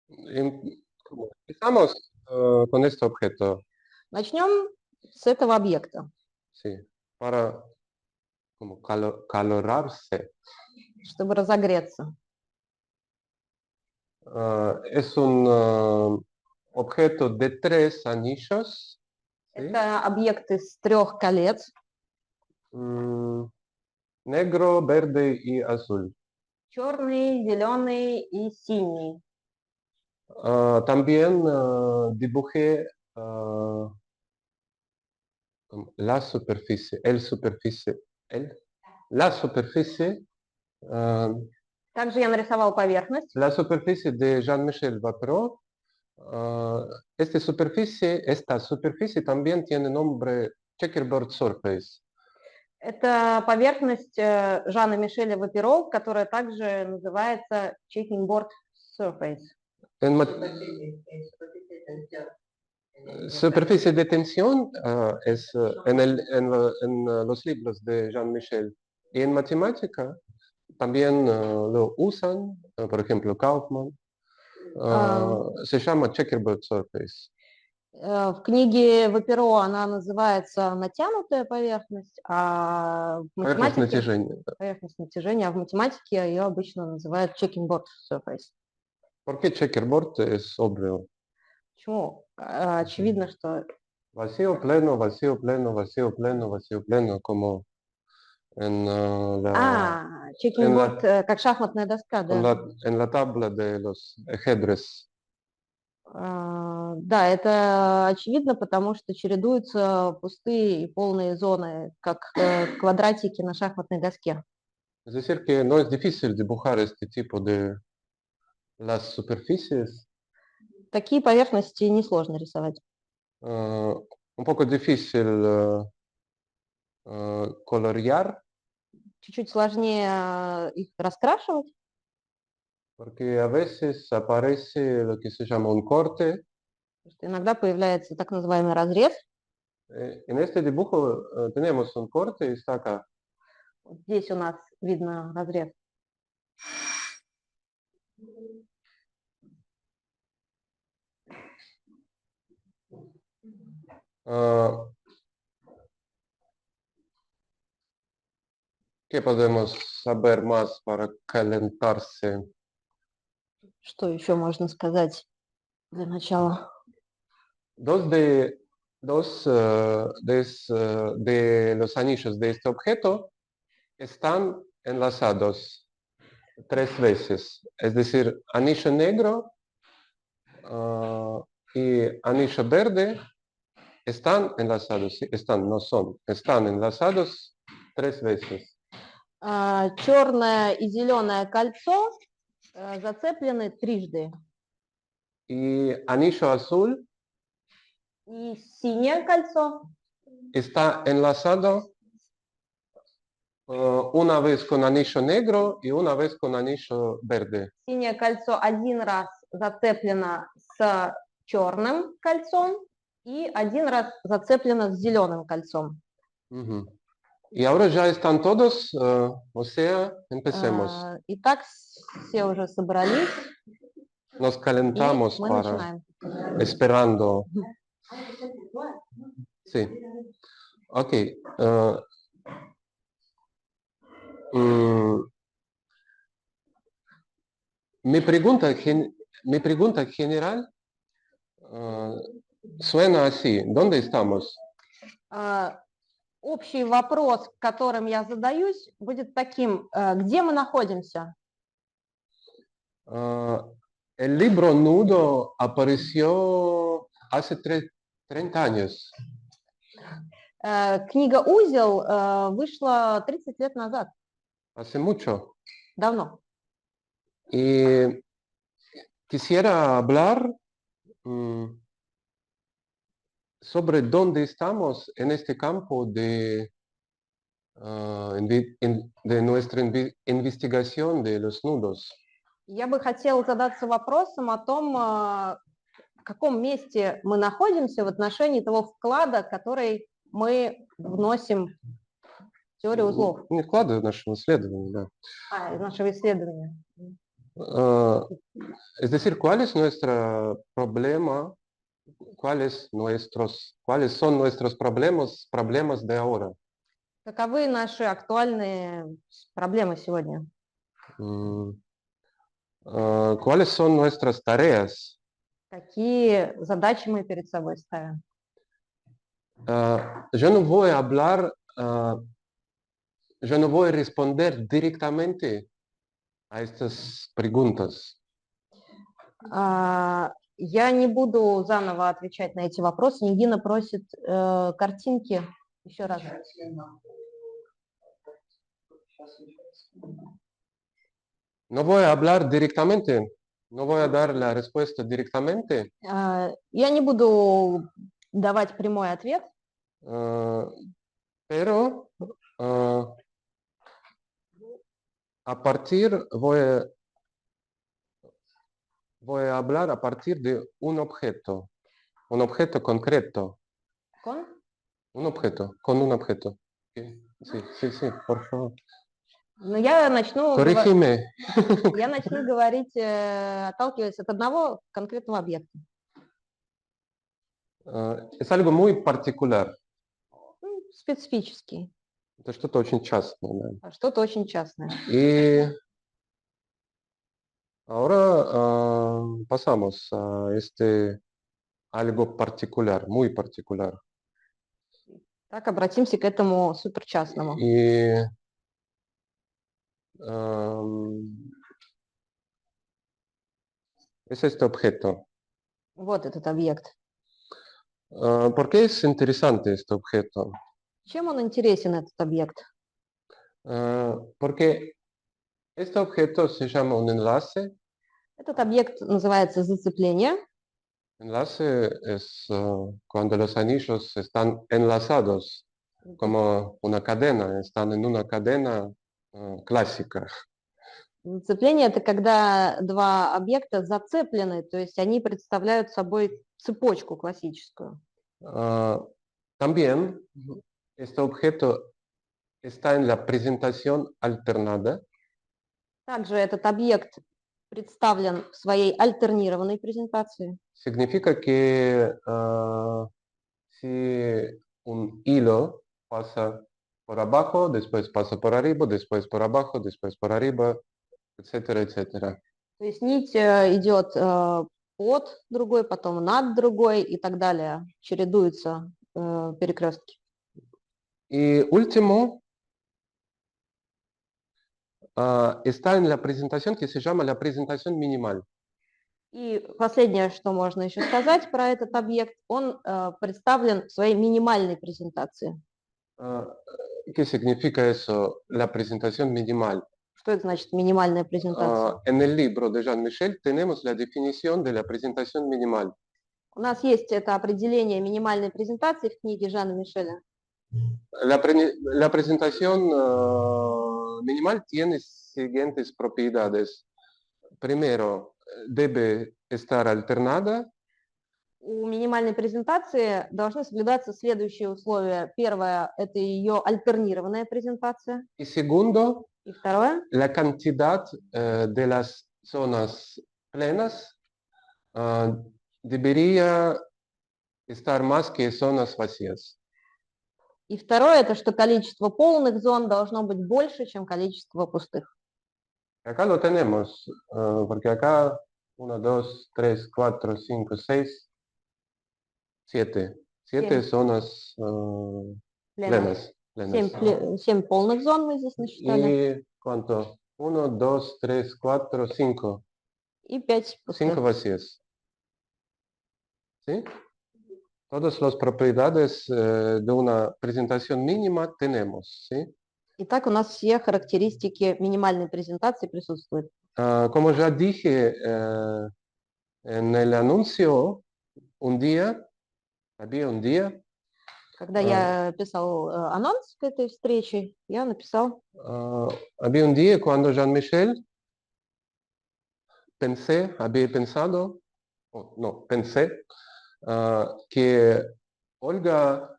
Empezamos con este objeto, Начнем с этого объекта, sí, para como calorarse. чтобы разогреться. Es un objeto de 3 anillos, ¿sí? Это объект из 3 колец. Negro, verde y azul. Черный, зеленый и синий. También dibujé la superficie, la superficie, Также я нарисовал поверхность. la superficie de Jean-Michel Vapereau. Esta superficie también tiene nombre checkerboard surface. Это поверхность Жана Мишеля Ваперо, которая также называется checking board surface. Superficie de tensión es en los libros de Jean-Michel. Y en matemática también lo usan, por ejemplo, Kaufman. Se llama checkerboard surface. В книге Ваперо она называется натянутая поверхность, а в Поверхность математике натяжения. поверхность натяжения, а в математике ее обычно называют checking board surface. ¿Por qué checkerboard? Es obvio. Почему? Очевидно, что Vacío pleno, vacío pleno, vacío pleno, vacío pleno, como en checking board как шахматная доска, да. en la tabla de los ajedrez. Да, это очевидно, потому что чередуются пустые и полные зоны, как квадратики на шахматной доске. Es decir, que no es difícil dibujar este tipo de las superficies. Такие поверхности несложно рисовать. Un poco difícil colorear. Чуть-чуть сложнее их раскрашивать. Porque a veces aparece lo que se llama un corte. Потому что иногда появляется так называемый разрез. En este dibujo tenemos un corte, está acá. Вот здесь у нас видно разрез. ¿Qué podemos saber más para calentarse? Что еще можно сказать для начала? Dos de los anillos de este objeto están enlazados 3 veces. Es decir, anillo negro y anillo verde están enlazados. Están enlazados 3 veces. Черное и зеленое кольцо зацеплены трижды. Y anillo azul И синее кольцо está enlazado una vez con anillo negro y una vez con anillo verde. Синее кольцо один раз зацеплено с черным кольцом и один раз зацеплено с зеленым кольцом. Y ahora ya están todos, o sea, empecemos. Итак, все уже собрались. Nos calentamos мы para начинаем. Esperando. Sí. Ok. Mi pregunta general suena así. ¿Dónde estamos? Общий вопрос, которым я задаюсь, будет таким: где мы находимся? El libro Nudo apareció hace 30 años. Книга «Узел» вышла 30 лет назад. Hace mucho. Давно. Y quisiera hablar sobre dónde estamos en este campo de nuestra investigación de los nudos. Я бы хотела задаться вопросом о том, в каком месте мы находимся в отношении того вклада, который мы вносим в теорию узлов. Не вклада в нашем исследовании, да. Из нашего исследования. Es decir, ¿cuál es nuestro problema? ¿Cuáles son nuestros problemas de ahora? Каковы наши актуальные проблемы сегодня? Mm, ¿Cuáles son nuestras tareas? Какие задачи мы перед собой ставим? Yo no voy a hablar, yo no voy a responder directamente a estas preguntas. Я не буду заново отвечать на эти вопросы. Нигина просит картинки еще раз. No voy a hablar directamente, no voy a dar la respuesta directamente, Я не буду давать прямой ответ, pero a partir, voy a hablar a partir de un objeto concreto, con con un objeto. Sí, sí, sí, por favor. но я начну Corrígeme. говорить, отталкиваясь от одного конкретного объекта. Es algo muy particular, Специфический, это что-то очень частное. Да. что-то очень частное. Y ahora pasamos a algo particular, muy particular. Так, обратимся к этому суперчастному. Y es este objeto. Вот этот объект. ¿Por qué es interesante este objeto? Чем он интересен, этот объект? Porque este objeto se llama un enlace. Этот объект называется зацепление. Enlace es cuando los anillos están enlazados como una cadena, están en una cadena clásica. Зацепление – это когда два объекта зацеплены, то есть они представляют собой цепочку классическую. También este objeto está en la presentación alternada. Также этот объект представлен в своей альтернированной презентации. Significa que si un hilo pasa por abajo, después pasa por arriba, después por abajo, después por arriba, etcétera, etcétera. То есть нить идет под другой, потом над другой и так далее. Чередуются перекрестки. Y último, está en la presentación que se llama la presentación minimal. И последнее, что можно еще сказать про этот объект, он представлен в своей минимальной презентации. ¿Qué significa eso, la presentación minimal? Что это значит минимальная презентация? En el libro de Jean-Michel tenemos la definición de la presentación minimal. У нас есть это определение минимальной презентации в книге Жана Мишеля. La presentación minimal tiene siguientes propiedades. Primero, debe estar alternada. У минимальной презентации должны соблюдаться следующие условия. Первое – это ее альтернированная презентация. Y segundo, И второе – la cantidad de las zonas plenas debería estar más que zonas vacías. И второе – это что количество полных зон должно быть больше, чем количество пустых. Acá lo tenemos, porque acá 1, 2, 3, 4, 5, 6, 7. 7 zonas plenas. 7 полных зон мы здесь насчитали. ¿Y cuánto? 1, 2, 3, 4, 5. И 5 пустых. 5 vacías. ¿Sí? Todas las propiedades de una presentación mínima tenemos, ¿sí? Итак, у нас все характеристики минимальной презентации присутствуют. Como ya dije en el anuncio, había un día. Когда я писал анонс к этой встрече, я написал. Había un día cuando Jean-Michel pensé que Olga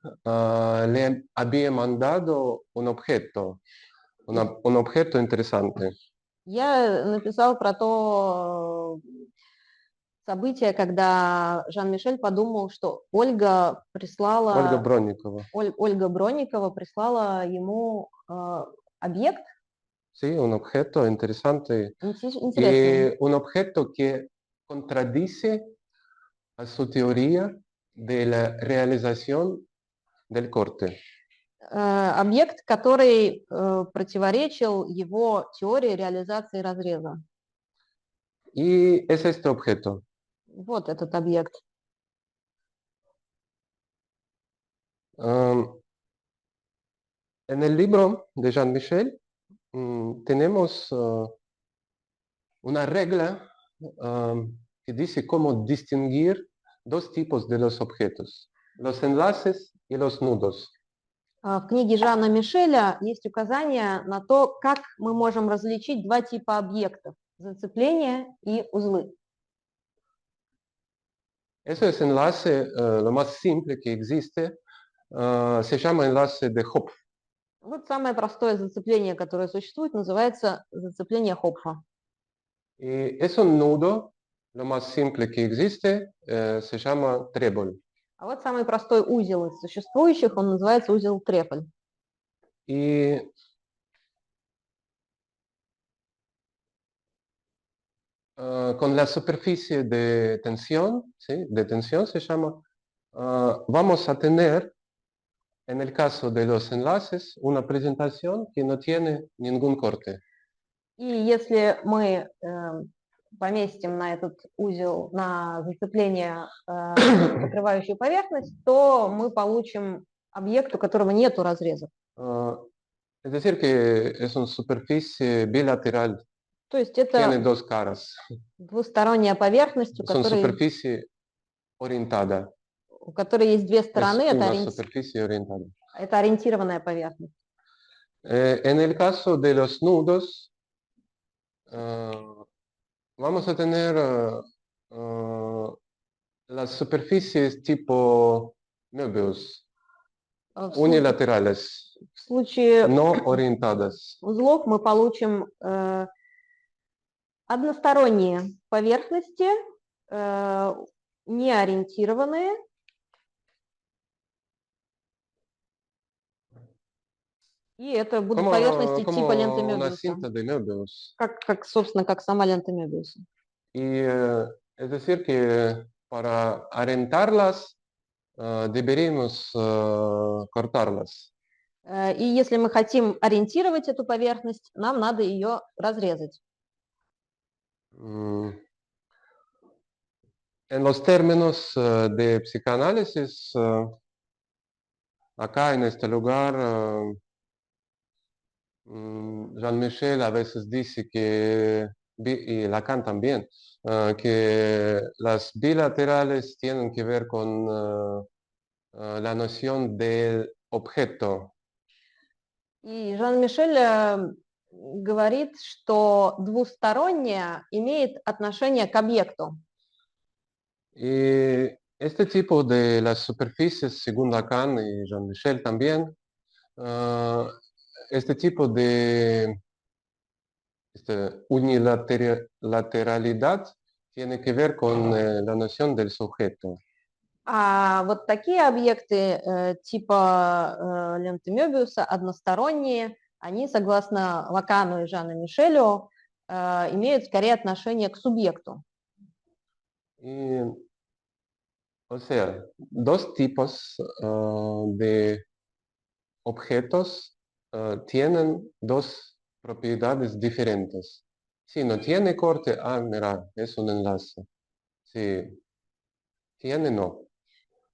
le había mandado un objeto interesante. Я написал про то событие, когда Жан-Мишель подумал, что Ольга Ольга Бронникова. Бронникова прислала ему объект. Sí, un objeto interesante Интересный. y un objeto que contradice a su teoría de la realización del corte. Объект, который противоречил его теории реализации разреза. Y es este objeto. Вот этот объект. En el libro de Jean-Michel tenemos una regla que dice cómo distinguir dos tipos de los objetos, los enlaces y los nudos. В книге Жана Мишеля есть указание на то, как мы можем различить два типа объектов – зацепления и узлы. Ese es enlace, lo más simple que existe, se llama enlace de Hopf. Вот самое простое зацепление, которое существует, называется зацепление Хопфа. Y es un nudo, lo más simple que existe, se llama trébol. А вот самый простой узел из существующих, он называется узел Треполь. Y con la superficie de tensión, ¿sí? De tensión se llama, vamos a tener, en el caso de los enlaces, una presentación que no tiene ningún corte. И если мы поместим на этот узел, на зацепление покрывающую поверхность, то мы получим объект, у которого нету разрезов. Es decir, que es una superficie bilateral, То есть tiene это dos caras. двусторонняя поверхность, Es una superficie orientada. у которой есть две Es стороны, una superficie orientada. это ориентированная поверхность. En el caso de los nudos, vamos a tener las superficies tipo Möbius, unilaterales, В случае no orientadas. узлов мы получим односторонние поверхности, не ориентированные. И это будут поверхности типа ленты Мёбиуса. Собственно, как сама лента Мёбиуса. Y es decir que para orientarlas deberíamos cortarlas. И если мы хотим ориентировать эту поверхность, нам надо ее разрезать. En los términos de psicoanálisis, acá en este lugar, Jean-Michel a veces dice que, y Lacan también, que las bilaterales tienen que ver con la noción del objeto. И Жан-Мишель говорит, что двустороннее имеет отношение к объекту. Y este tipo de las superficies, según Lacan y Jean-Michel también, este tipo de unilateralidad tiene que ver con la noción del sujeto. А вот такие объекты типа ленты Мёбиуса, односторонние, они, согласно Лакану и Жану Мишелю, имеют скорее отношение к субъекту. Y, o sea, dos tipos de objetos tienen dos propiedades diferentes. Si no tiene corte, mira, es un enlace. Si tiene, no.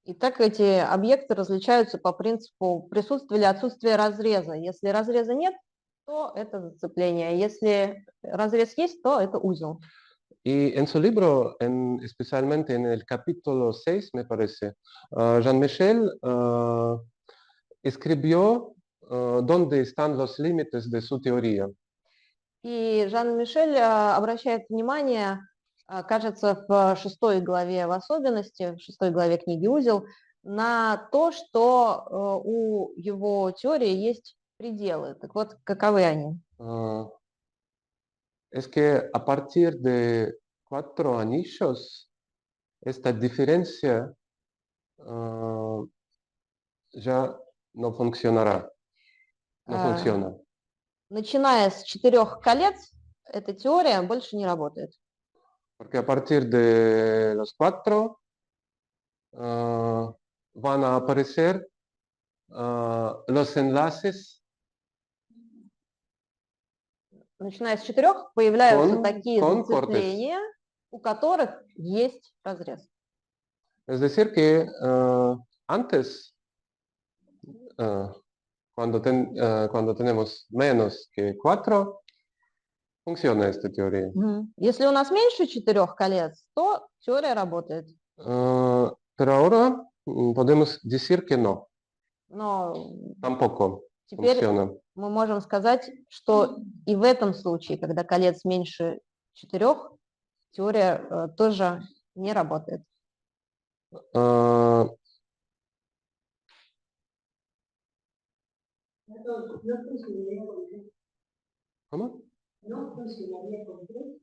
Итак, эти объекты различаются по принципу присутствия или отсутствия разреза. Если разреза нет, то это зацепление. Если разрез есть, то это узел. Y en su libro, especialmente en el capítulo 6, me parece, Jean-Michel escribió dónde están los límites de su teoría. И Жан-Мишель обращает внимание, кажется, в 6 главе в особенности, в 6 главе книги «Узел», на то, что у его теории есть пределы. Так вот, каковы они? es que a partir de 4 anillos, esta diferencia ya no funcionará, no funciona. Начиная с 4 колец, эта теория больше не работает. Porque a partir de los 4 van a aparecer los enlaces Начиная с 4 появляются такие con зацепления, у которых есть разрез. Es decir, que antes, cuando tenemos menos que 4, funciona esta teoría. Если у нас меньше 4 колец, то теория работает. Pero ahora podemos decir que no, Но tampoco теперь funciona. мы можем сказать, что и в этом случае, когда колец меньше 4, теория тоже не работает. ¿Cómo?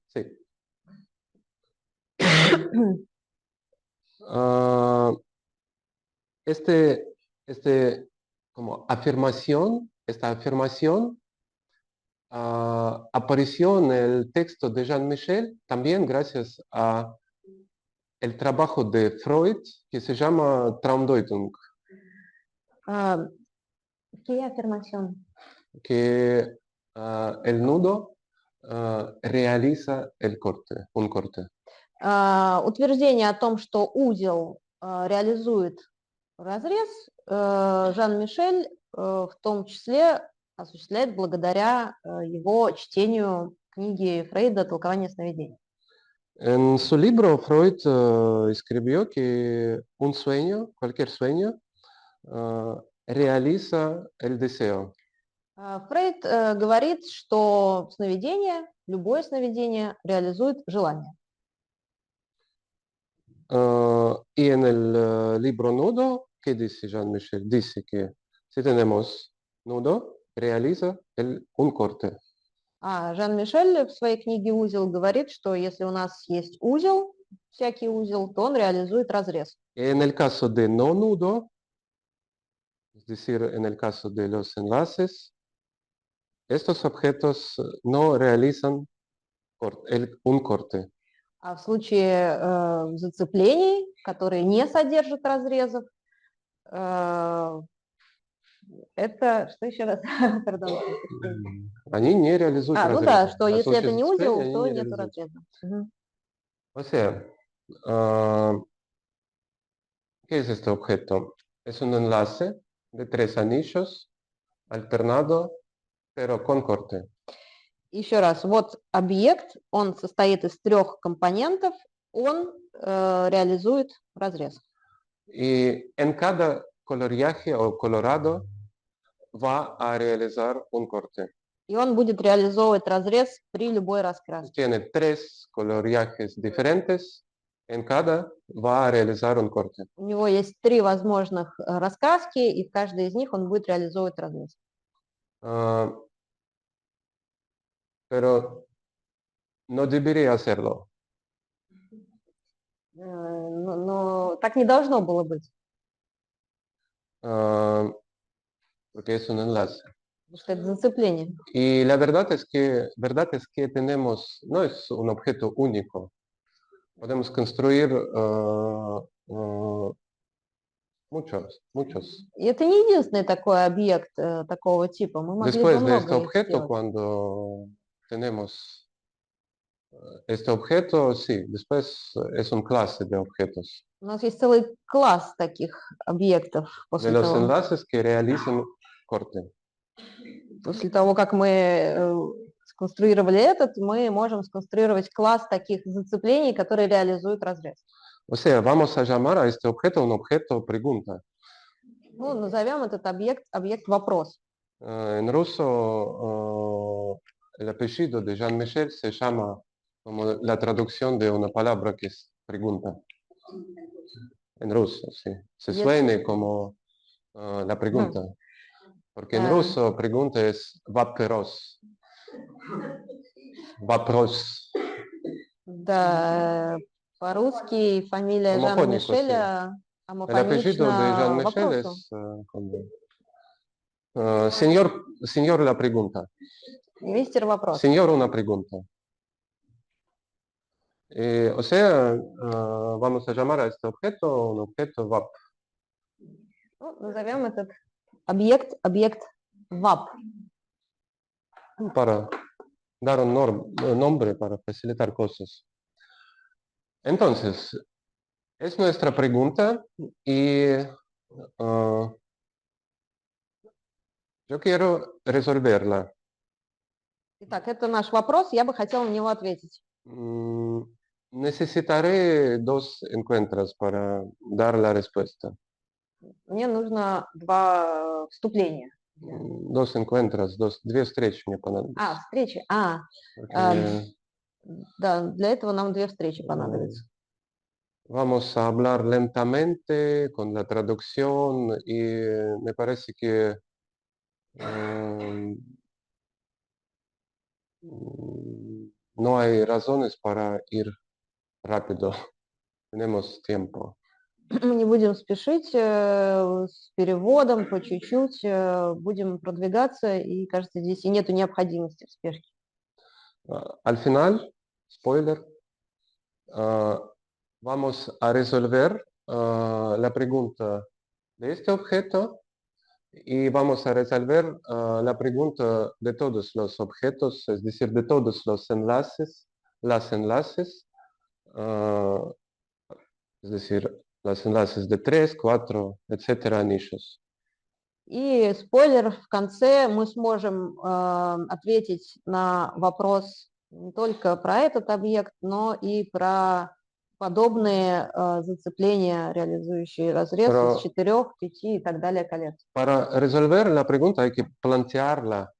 Sí. Esta afirmación apareció en el texto de Jean Michel también gracias a el trabajo de Freud que se llama Traumdeutung. ¿Qué afirmación? Que el nudo realiza un corte. Утверждение о том, что узел реализует разрез, Жан-Мишель в том числе осуществляет благодаря его чтению книги Фрейда «Толкование сновидений». En su libro, Freud escribió que un sueño, cualquier sueño, realiza el deseo. Фрейд говорит, что сновидение, любое сновидение реализует желание. Y en el libro Nudo, ¿qué dice Jean-Michel? Dice que si tenemos nudo, realiza un corte. Жан-Мишель в своей книге «Узел» говорит, что если у нас есть узел, всякий узел, то он реализует разрез. En el caso de no nudo, es decir, en el caso de los enlaces, estos objetos no realizan un corte. А в случае зацеплений, которые не содержат разрезов, это, что еще раз? Perdón. Они не реализуют разрезы. Ну да, что если это не узел, то нет разреза. O sea, ¿qué es este objeto? Es un enlace de 3 anillos alternado, pero con corte. Еще раз, вот объект, он состоит из 3 компонентов, он реализует разрез. Y en cada coloreaje o colorado va a realizar un corte. И он будет реализовывать разрез при любой раскраске. Tiene 3 coloreajes diferentes, en cada va a realizar un corte. У него есть 3 возможных раскраски, и в каждой из них он будет реализовывать разрез. Pero no debería hacerlo. Но так не должно было быть. Porque es un enlace. Потому что это зацепление. Y la verdad es que tenemos, no es un objeto único. Podemos construir muchos. И это не единственный такой объект такого типа. Мы могли бы Después de este много их objeto, сделать. cuando tenemos este objeto, sí, después es una clase de objetos. У нас есть целый класс таких объектов De los enlaces que realizan corte. После того, как мы сконструировали этот, мы можем сконструировать класс таких зацеплений, которые реализуют разрез. O sea, vamos a llamar a este objeto un objeto pregunta. Ну, назовем этот объект вопрос. En ruso, el apellido de Jean Michel se llama como la traducción de una palabra que es pregunta. En ruso, sí. Se suene como la pregunta. Porque en ruso pregunta es vaperos. вопрос. Да, по-русски фамилия Жана Homofónico, sí. Мишеля El apellido de Jean амофонично Michel вопросу. es señor la pregunta. Мистер вопрос. Señor una pregunta. O sea, vamos a llamar a este objeto un objeto VAP. Ну, назовем этот объект VAP. Para dar un nombre para facilitar cosas. Entonces, es nuestra pregunta y yo quiero resolverla. Итак, это наш вопрос, я бы хотела на него ответить. Necesitaré dos encuentros para dar la respuesta. Мне нужно два вступления. Dos encuentros, две встречи мне понадобятся. Встречи. Porque, Да, для этого нам две встречи понадобятся. Vamos a hablar lentamente con la traducción y me parece que no hay razones para ir rápido. Tenemos tiempo. Мы не будем спешить с переводом, по чуть-чуть будем продвигаться, и, кажется, здесь и нету необходимости в спешке. Al final, spoiler, vamos a resolver la pregunta de este objeto y vamos a resolver la pregunta de todos los objetos, es decir, de todos los enlaces, las enlaces, es decir, los enlaces de 3, 4, etcétera, anillos. И спойлер, в конце мы сможем ответить на вопрос не только про этот объект, но и про подобные зацепления, реализующие разрез из 4, 5 и так далее колец. Para resolver la pregunta hay que plantearla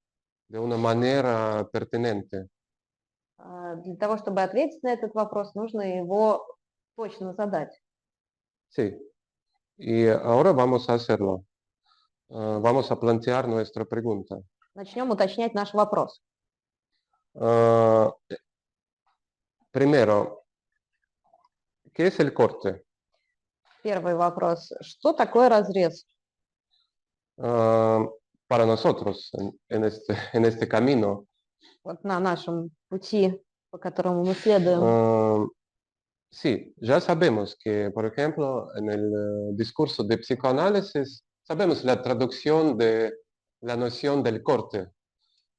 de una manera pertinente. Для того, чтобы ответить на этот вопрос, нужно его точно задать. Sí, y ahora vamos a hacerlo. Vamos a plantear nuestra pregunta. Начнем уточнять наш вопрос. Primero, ¿qué es el corte? Первый вопрос. Что такое разрез? Para nosotros, en este camino, Вот на нашем пути, по которому мы следуем. sí, ya sabemos que, por ejemplo, en el discurso de psicoanálisis, sabemos la traducción de la noción del corte.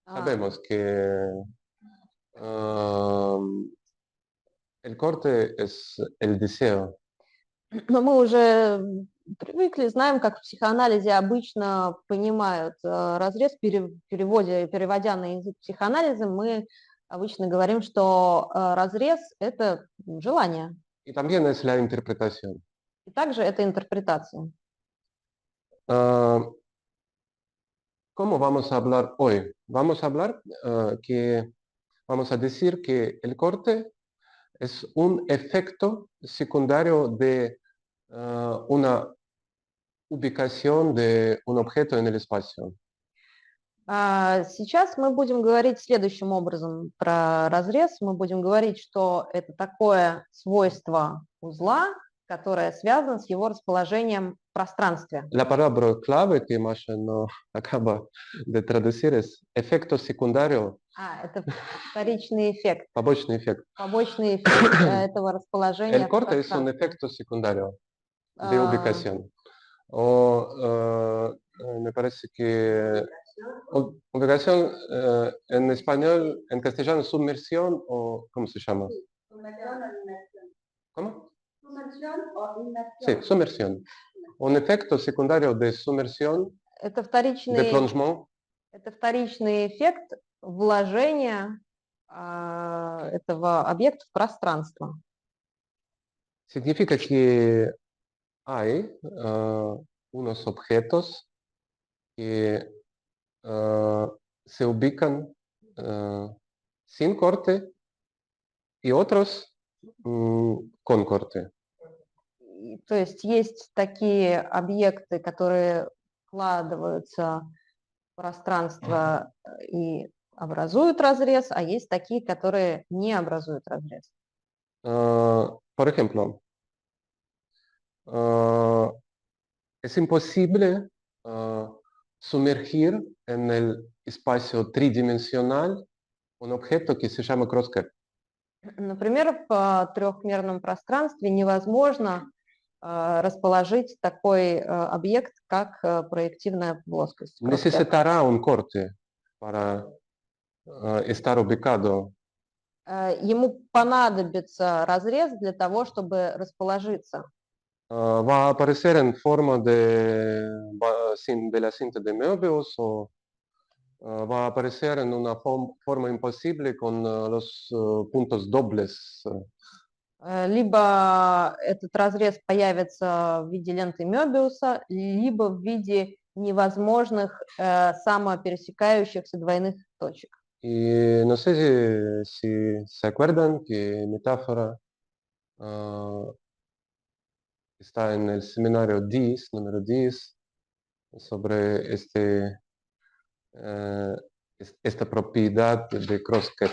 Sabemos que el corte es el deseo. Но мы уже привыкли, знаем, как в психоанализе обычно понимают разрез, переводя на язык психоанализа, мы обычно говорим, что разрез – это желание. Y también es la interpretación. И также это интерпретация. ¿Cómo vamos a hablar hoy? Vamos a hablar vamos a decir que el corte es un efecto secundario de una ubicación de un objeto en el espacio. Сейчас мы будем говорить следующим образом про разрез. Мы будем говорить, что это такое свойство узла, которое связано с его расположением в пространстве. La palabra clave que Masha no acaba de traducir es efecto secundario. Это вторичный эффект. Побочный эффект. Побочный эффект этого расположения. El corte es un efecto secundario de ubicación. O me parece que ubicación en español, en castellano, sumersión o ¿cómo se llama? ¿Cómo? Sumersión o inmersión. Sí, sumersión. Un efecto secundario de sumersión, de plongement. Это вторичный эффект вложения этого объекта в пространство. Significa que hay unos objetos que se ubican sin corte y otros con corte. То есть есть такие объекты, которые вкладываются в пространство и образуют разрез, а есть такие, которые не образуют разрез. Por ejemplo, es imposible sumergir en el espacio tridimensional un objeto que se llama cross-cap. Например, в трехмерном пространстве невозможно расположить такой объект, как проективная плоскость. cross-cap. Necesitará un corte para estar ubicado. Ему понадобится разрез для того, чтобы расположиться. Va a aparecer en forma de la cinta de Möbius o va a aparecer en una forma imposible con los puntos dobles. Либо этот разрез появится в виде ленты Мёбиуса, либо в виде невозможных самопересекающихся двойных точек. Y no sé si se acuerdan que metáfora está en el seminario 10, número 10, sobre esta propiedad de cross-cap.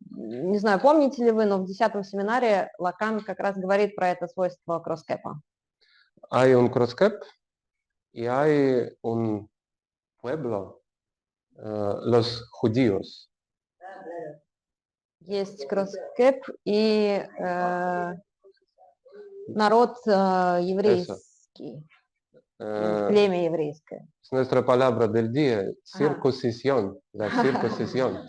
Не знаю, помните ли вы, но в 10-м семинаре Лакан как раз говорит про это свойство кросскэпа. Hay un cross-cap y hay un pueblo, los judíos. Есть кросскэп и народ еврейский, племя еврейское. Es nuestra palabra del día, circuncisión, la circuncisión.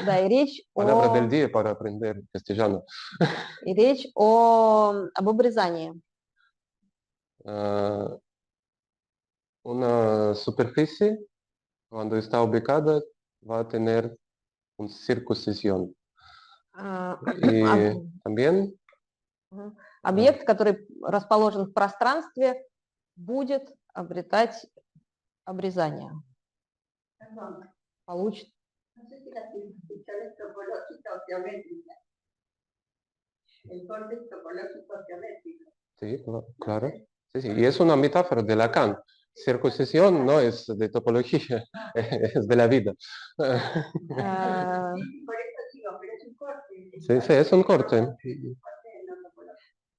Да, и речь Palabra del día para aprender castellano. об обрезании. Una superficie, cuando está ubicada, va a tener una circuncisión. Y también объект, который расположен в пространстве, будет обретать обрезание. Получит. Sí, claro. Sí, sí. Y es una metáfora de Lacan. Circuncisión no es de topología, es de la vida. Sí, sí, es un corte.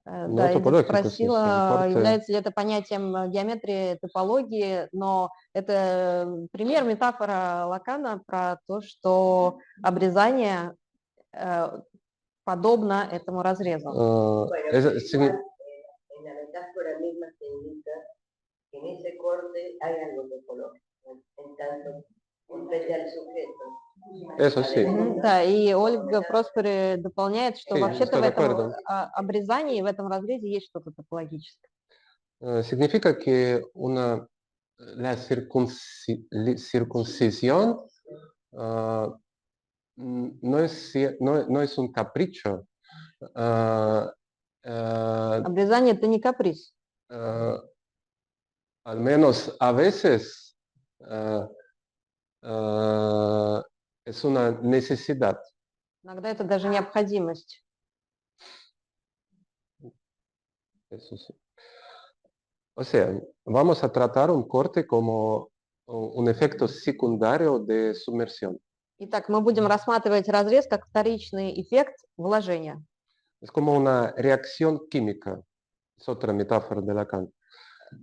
Да, я спросила, является ли это понятием геометрии, топологии, но это пример, метафора Лакана про то, что обрезание подобно этому разрезу. Eso sí. Да, и Ольга Проспери дополняет, что вообще-то в этом обрезании, в этом разрезе есть что-то топологическое. Significa que la circuncisión no es un capricho. Обрезание – это не каприз. Al menos a veces es una necesidad. Иногда это даже необходимость. Eso sí. O sea, vamos a tratar un corte como un efecto secundario de sumersión. Итак, мы будем рассматривать разрез как вторичный эффект вложения. Es como una reacción química. Es otra metáfora de Lacan.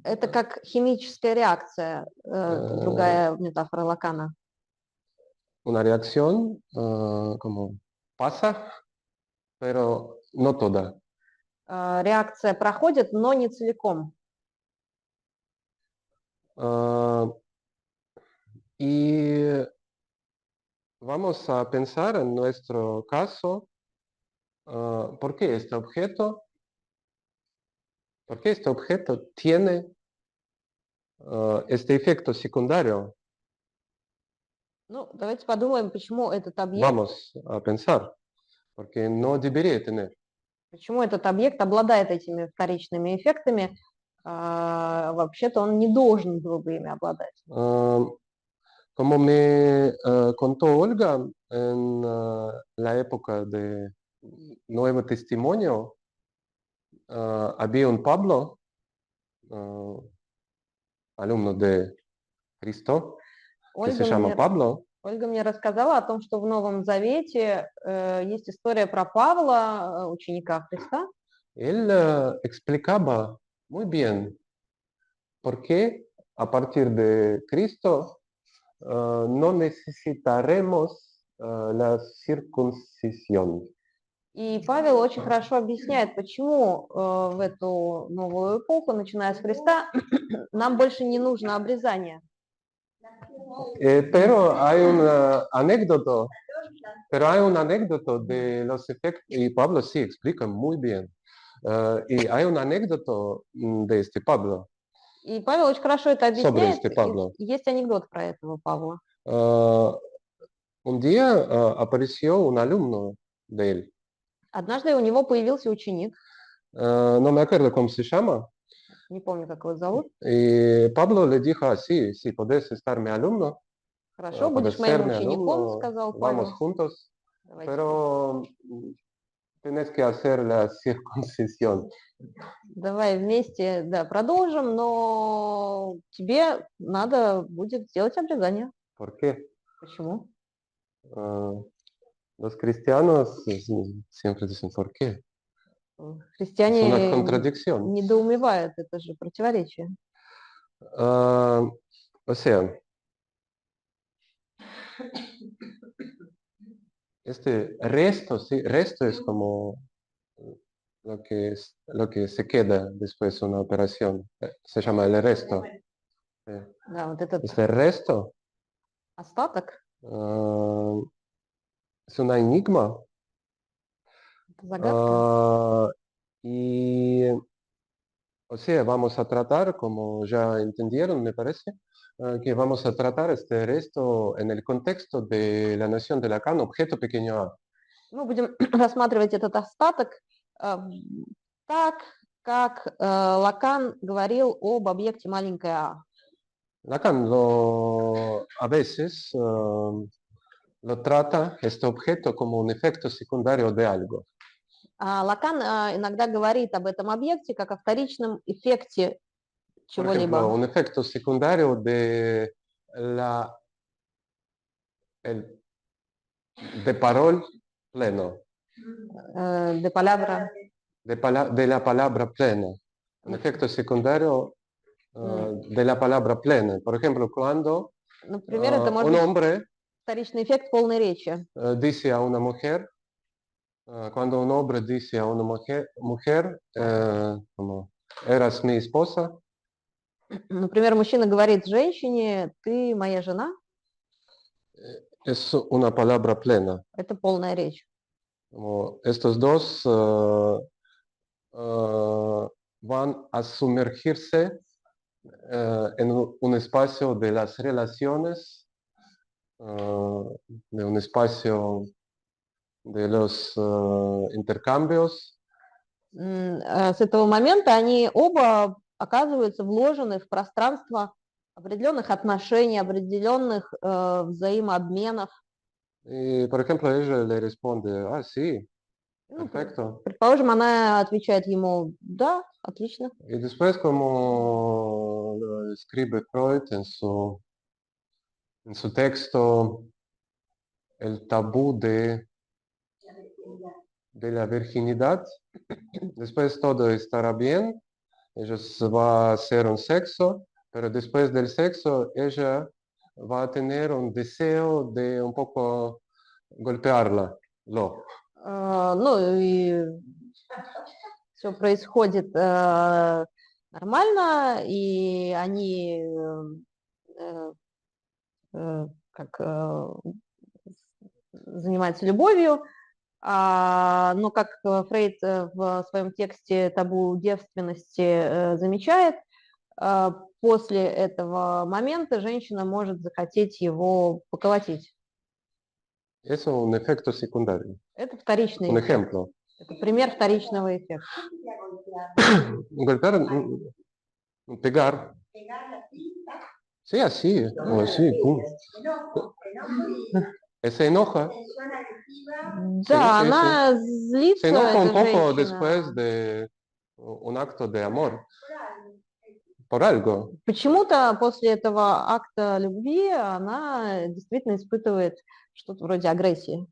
Это как химическая реакция, другая метафора Лакана. Una reacción como pasa, pero no toda. Реакция проходит, но не целиком. Y vamos a pensar en nuestro caso, ¿por qué este objeto tiene este efecto secundario? Ну, давайте подумаем, почему этот объект, Vamos a pensar, porque no debería tener. почему этот объект обладает этими вторичными эффектами. Вообще-то он не должен был бы ими обладать. Como me contó Olga en la época de Nuevo Testimonio, había un Pablo, alumno de Cristo, que se llama Pablo. Ольга мне рассказала о том, что в Новом Завете есть история про Павла, ученика Христа. Él explicaba muy bien por qué a partir de Cristo no necesitaremos la circuncisión. И Павел очень хорошо объясняет, почему в эту новую эпоху, начиная с Христа, нам больше не нужно обрезание. Pero hay una anécdota, de los efectos, y Pablo sí explica muy bien. Y hay una anécdota de este Pablo, И Павел очень хорошо это sobre объясняет. este Pablo. И есть анекдот про этого Павла. Un día apareció un alumno de él. Однажды у него появился ученик, No me acuerdo cómo se llama. не помню, как его зовут. Y Pablo le dijo, sí, sí, puedes estar mi alumno, Хорошо, puedes будешь ser моим mi учеником, alumno, сказал vamos Павел. juntos, Давайте. pero tienes que hacer la circuncisión. Давай вместе, да, продолжим, но тебе надо будет сделать обрезание. ¿Por qué? Почему? Los cristianos siempre dicen, ¿por qué? Es una Христиане contradicción. недоумевают, это же противоречие. O sea, este resto, sí, resto es como lo que se queda después de una operación. Se llama el resto. Да, вот этот Este resto остаток, es una enigma. это загадка. Y, o sea, vamos a tratar, como ya entendieron, me parece, que vamos a tratar este resto en el contexto de la noción de Lacan, objeto pequeño a. Мы будем рассматривать этот остаток так, как Лакан говорил об объекте маленькой а. Lacan a veces lo trata este objeto como un efecto secundario de algo. Лакан иногда говорит об этом объекте как о вторичном эффекте Por ejemplo, чего-либо. un efecto secundario de parol pleno. De palabra. De la palabra plena. Un efecto secundario de la palabra plena. Por ejemplo, cuando Например, это может un быть hombre вторичный эффект полной речи. Dice a una mujer, cuando un hombre dice a una mujer como, eras mi esposa. Например, мужчина говорит женщине, ты моя жена. Es una palabra plena. Это полная речь. Como estos dos van a sumergirse en un espacio de las relaciones, de un espacio de los intercambios. С этого момента они оба оказываются вложены в пространство определенных отношений, определенных взаимообменов. Y, por ejemplo, ella le responde, sí, perfecto. Предположим, она отвечает ему, да, отлично. Y después, como lo escribe Freud en su texto, el tabú de la virginidad, después todo estará bien, ellos va a hacer un sexo, pero después del sexo ella va a tener un deseo de un poco golpearla. Ну и все происходит нормально, и они занимаются любовью, но как Фрейд в своем тексте «Табу девственности» замечает, после этого момента женщина может захотеть его поколотить. Es un efecto secundario. Это вторичный Un эффект. ejemplo. Это пример вторичного эффекта. Golpear, pegar. Sí, así. Sí, pum. Se enoja. Да, Sí, она sí. злится, Se enoja un эта poco женщина. después de un acto de amor. por algo. Почему-то после этого акта любви она действительно испытывает что-то вроде агрессии.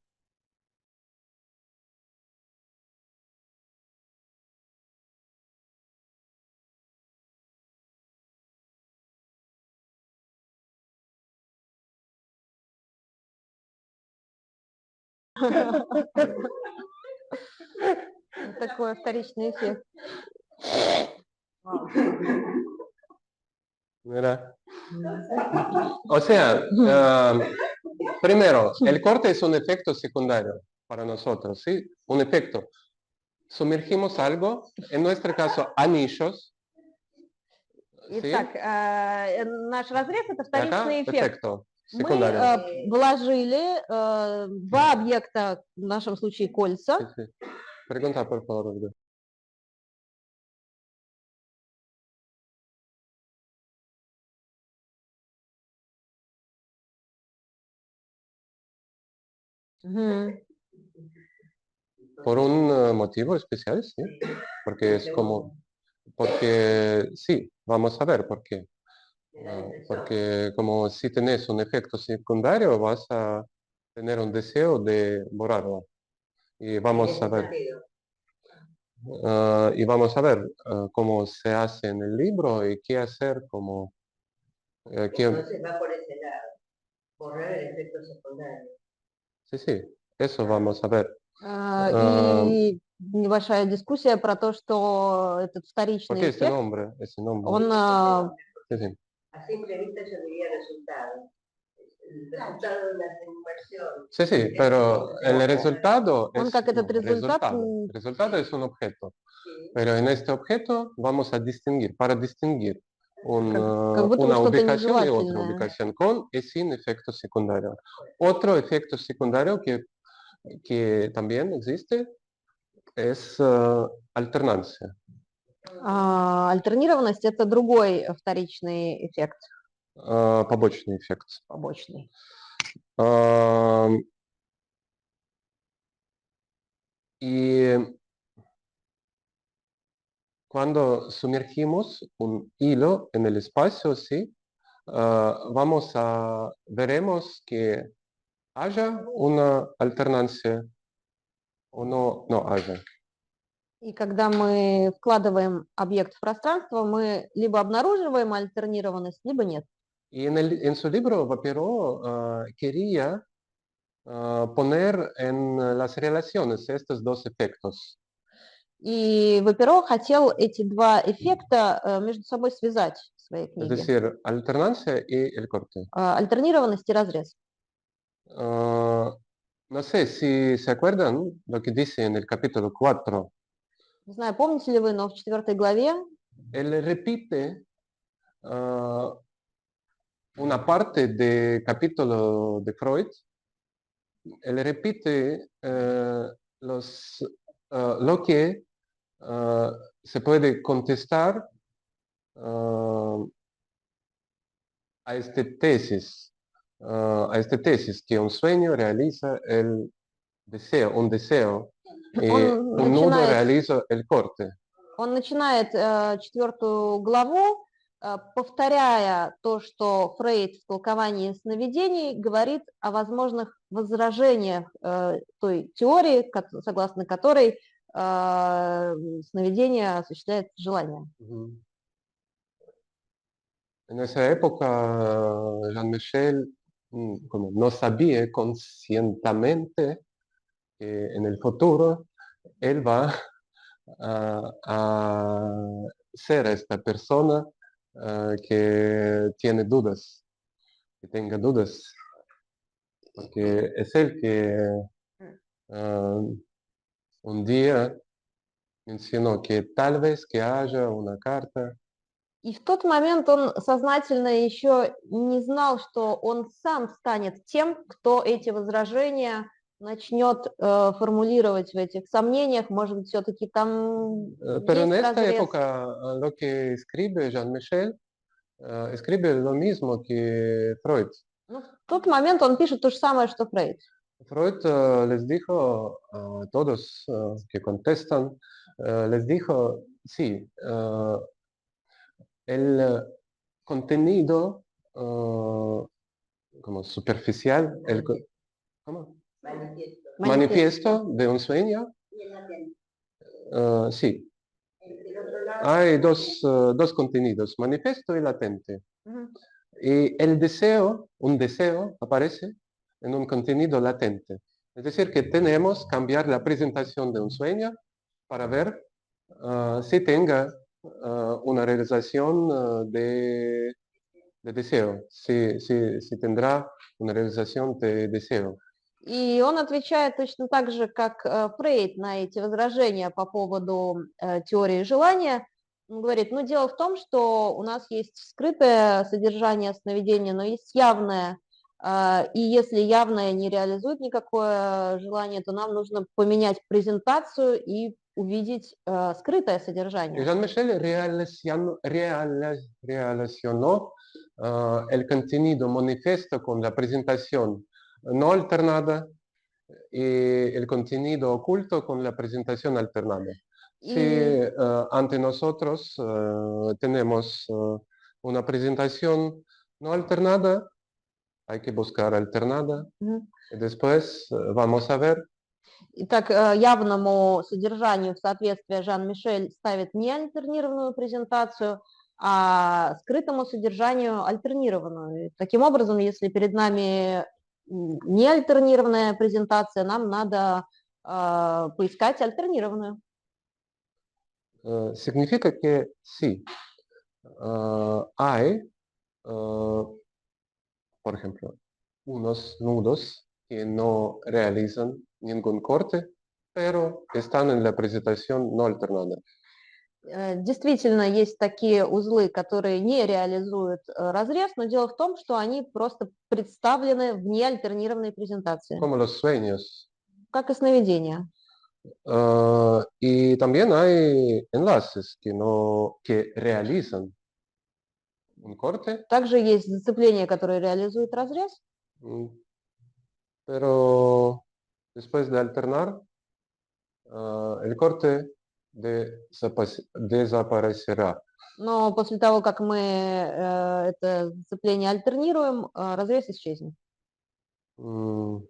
Такой вторичный эффект. ¿Verdad? O sea, primero, el corte es un efecto secundario para nosotros, ¿sí? Un efecto. Sumergimos algo, en nuestro caso, anillos, ¿sí? Итак, наш разрез – это Y acá, вторичный эффект. efecto Мы secundario. вложили два объекта, в нашем случае Sí, кольца, sí. Pregunta, por favor. Olga. Мгм. Por un motivo especial, sí. Porque es como, porque sí, vamos a ver por qué. Porque como si tenés un efecto secundario, vas a tener un deseo de borrarlo. Y vamos a ver. Y vamos a ver cómo se hace en el libro y qué hacer, como Entonces va por ese lado, borrar el efecto secundario. sí, sí, eso vamos a ver. И небольшая дискуссия про то, что этот ¿Por вторичный qué ese эффект, nombre? Ese nombre. он Sí, sí. A simple vista yo diría resultado. El resultado de la inversión. Sí, sí, pero el resultado Он es как этот no, результат, resultado. El resultado es un objeto, Sí. pero en este objeto vamos a distinguir, para distinguir как будто бы una что-то ubicación y otra нежелательное. ubicación con y sin efecto secundario. Otro efecto secundario que también existe es alternancia. Альтернированность – это другой вторичный эффект, Побочный эффект. побочный. Y cuando sumergimos un hilo en el espacio, ¿sí? Veremos que haya una alternancia o no haya. И когда мы вкладываем объект в пространство, мы либо обнаруживаем альтернированность, либо нет. Y en su libro, Vapereau quería poner en las relaciones estos dos efectos. И Ваперо хотел эти два эффекта между собой связать в своей Es книге. decir, alternancia y el corte. Альтернированность и разрез. No sé si se acuerdan lo que dice en el capítulo 4. Не знаю, помните ли вы, но в 4 главе Él repite una parte del capítulo de Freud. Él repite lo que se puede contestar a esta tesis, que un sueño realiza el deseo, un deseo, y Он un nudo начинает- realiza el corte. он начинает 4 главу, повторяя то, что Фрейд в толковании сновидений говорит о возможных возражениях той теории, согласно которой сновидение осуществляет желание. En esa época, Jean Michel como no sabía conscientemente que en el futuro él va a ser esta persona que tiene dudas, que tenga dudas, porque es él que un día mencionó que tal vez que haya una carta. И в тот момент он сознательно еще не знал, что он сам станет тем, кто эти возражения начнет формулировать в этих сомнениях. Может быть, все-таки там Pero en есть esta разрез. época lo que escribe Jean Michel escribe lo mismo que Freud. Ну, в тот момент он пишет то же самое, что Фрейд. Freud les dijo a todos que contestan, les dijo, sí, el contenido como superficial, ¿cómo? Manifiesto. Manifiesto de un sueño. Y el latente. Sí, El otro lado. hay dos contenidos, manifiesto y latente. Мгм. Y el deseo, un deseo, aparece en un contenido latente. Es decir, que tenemos que cambiar la presentación de un sueño para ver si tenga una realización de deseo, si tendrá una realización de deseo. И он отвечает точно так же, как Фрейд на эти возражения по поводу теории желания. Он говорит, ну дело в том, что у нас есть скрытое содержание сновидения, но есть явное. И если явное не реализует никакое желание, то нам нужно поменять презентацию и увидеть скрытое Y содержание. Jean-Michel relacionó el contenido manifiesto con la presentación no alternada y el contenido oculto con la presentación alternada. Si И ante nosotros tenemos una presentación no alternada, hay que buscar alternada. мгм. Y después vamos a ver Итак, явному содержанию в соответствие Жан-Мишель ставит не альтернированную презентацию, а скрытому содержанию альтернированную. И таким образом, если перед нами не альтернированная презентация, нам надо поискать альтернированную. significa que sí, hay, por ejemplo, unos nudos que no realizan ningún corte, pero están en la presentación no alternada. Действительно, есть такие узлы, которые не реализуют разрез, но дело в том, что они просто представлены в неальтернированной презентации, Como los sueños. как и сновидения. Y también hay enlaces que realizan un corte, Также есть зацепление, которое реализует разрез, mm, pero después de alternar, el corte desaparecerá. но после того, как мы это зацепление альтернируем, разрез исчезнет. Mm,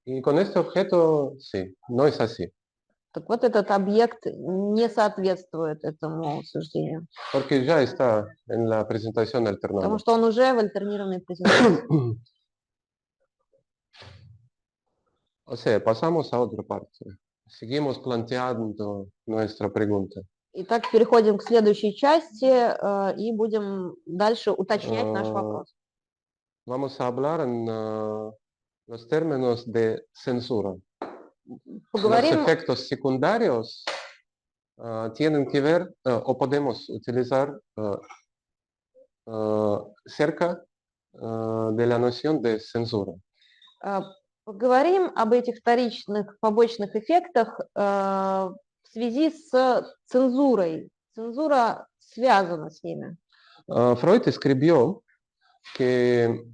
Y con este objeto, sí, no es así, Так вот, этот объект не соответствует этому суждению, porque ya está en la presentación alternada. потому что он уже в альтернированной презентации. O sea, pasamos a otra parte. Seguimos planteando nuestra pregunta. Итак, переходим к следующей части и будем дальше уточнять наш вопрос. Vamos a hablar en los términos de censura. Los Поговорим, efectos secundarios tienen que ver o podemos utilizar cerca de la noción de censura. поговорим об этих вторичных побочных эффектах в связи с цензурой. Цензура связана с ними. Freud escribió que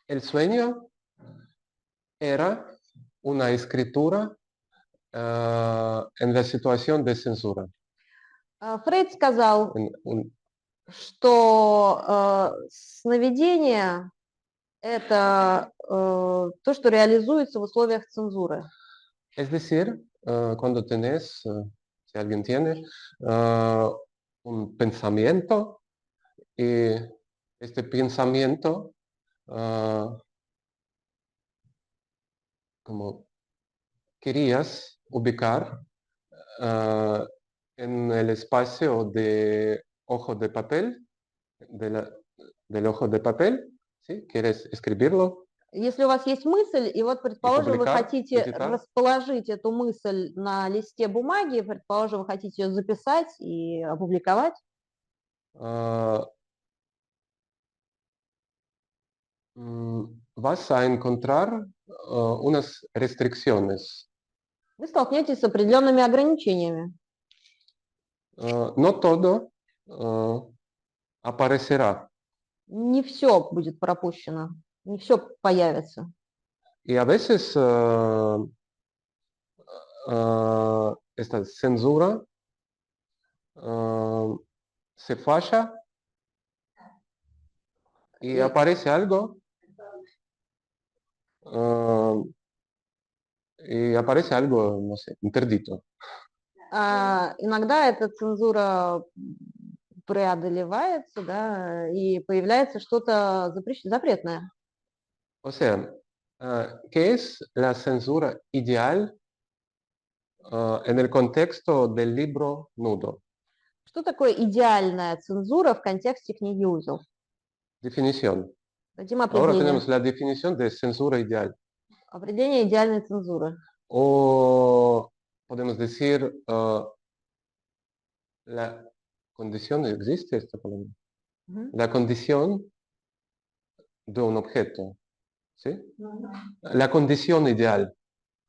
el sueño era una escritura en la situación de censura. Фрейд сказал, что сновидение – это то, что реализуется в условиях цензуры. Es decir, cuando tenés, si alguien tiene un pensamiento y este pensamiento como querías ubicar en el espacio de hojo de papel, del hojo de papel, ¿sí? Quieres escribirlo. Если у вас есть мысль, и вот, предположим, вы публикар, хотите editar. расположить эту мысль на листе бумаги, предположим, вы хотите ее записать и опубликовать, vas a encontrar unas restricciones. вы столкнетесь с определенными ограничениями. No todo aparecerá. Не все будет пропущено, не все появится. Y a veces esta censura se falla y aparece algo. И aparece algo, no sé, interdito. Иногда эта цензура преодолевается, да, и появляется что-то запретное. O sea, ¿qué es la censura ideal en el contexto del libro nudo? Что такое идеальная цензура в контексте книги «Узел»? Definición. Дадим Ahora определение. tenemos la definición de censura ideal. Определение идеальной цензуры. O podemos decir la condición, ¿existe esta palabra? La condición de un objeto, ¿sí? La condición ideal,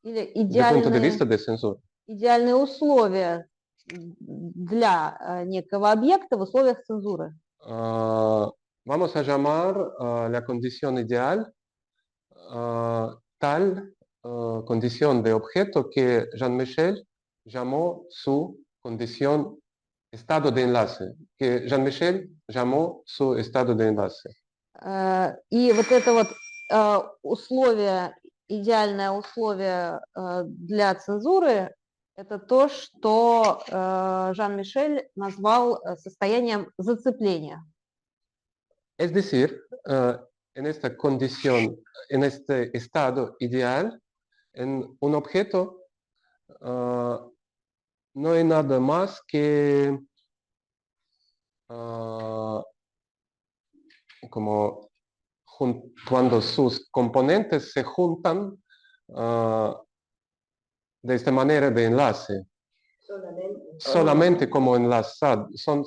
Или desde el punto de vista de censura. идеальные условия для некого объекта в условиях цензуры. Vamos a llamar la condición ideal tal condición de objeto que Jean-Michel llamó su condición estado de enlace, que Jean-Michel llamó su estado de enlace. И вот это вот условие, идеальное условие для цензуры, это то, что Жан-Мишель назвал состоянием зацепления. Es decir, en esta condición, en este estado ideal, en un objeto no hay nada más que como cuando sus componentes se juntan de esta manera de enlace. Solamente como enlazados, son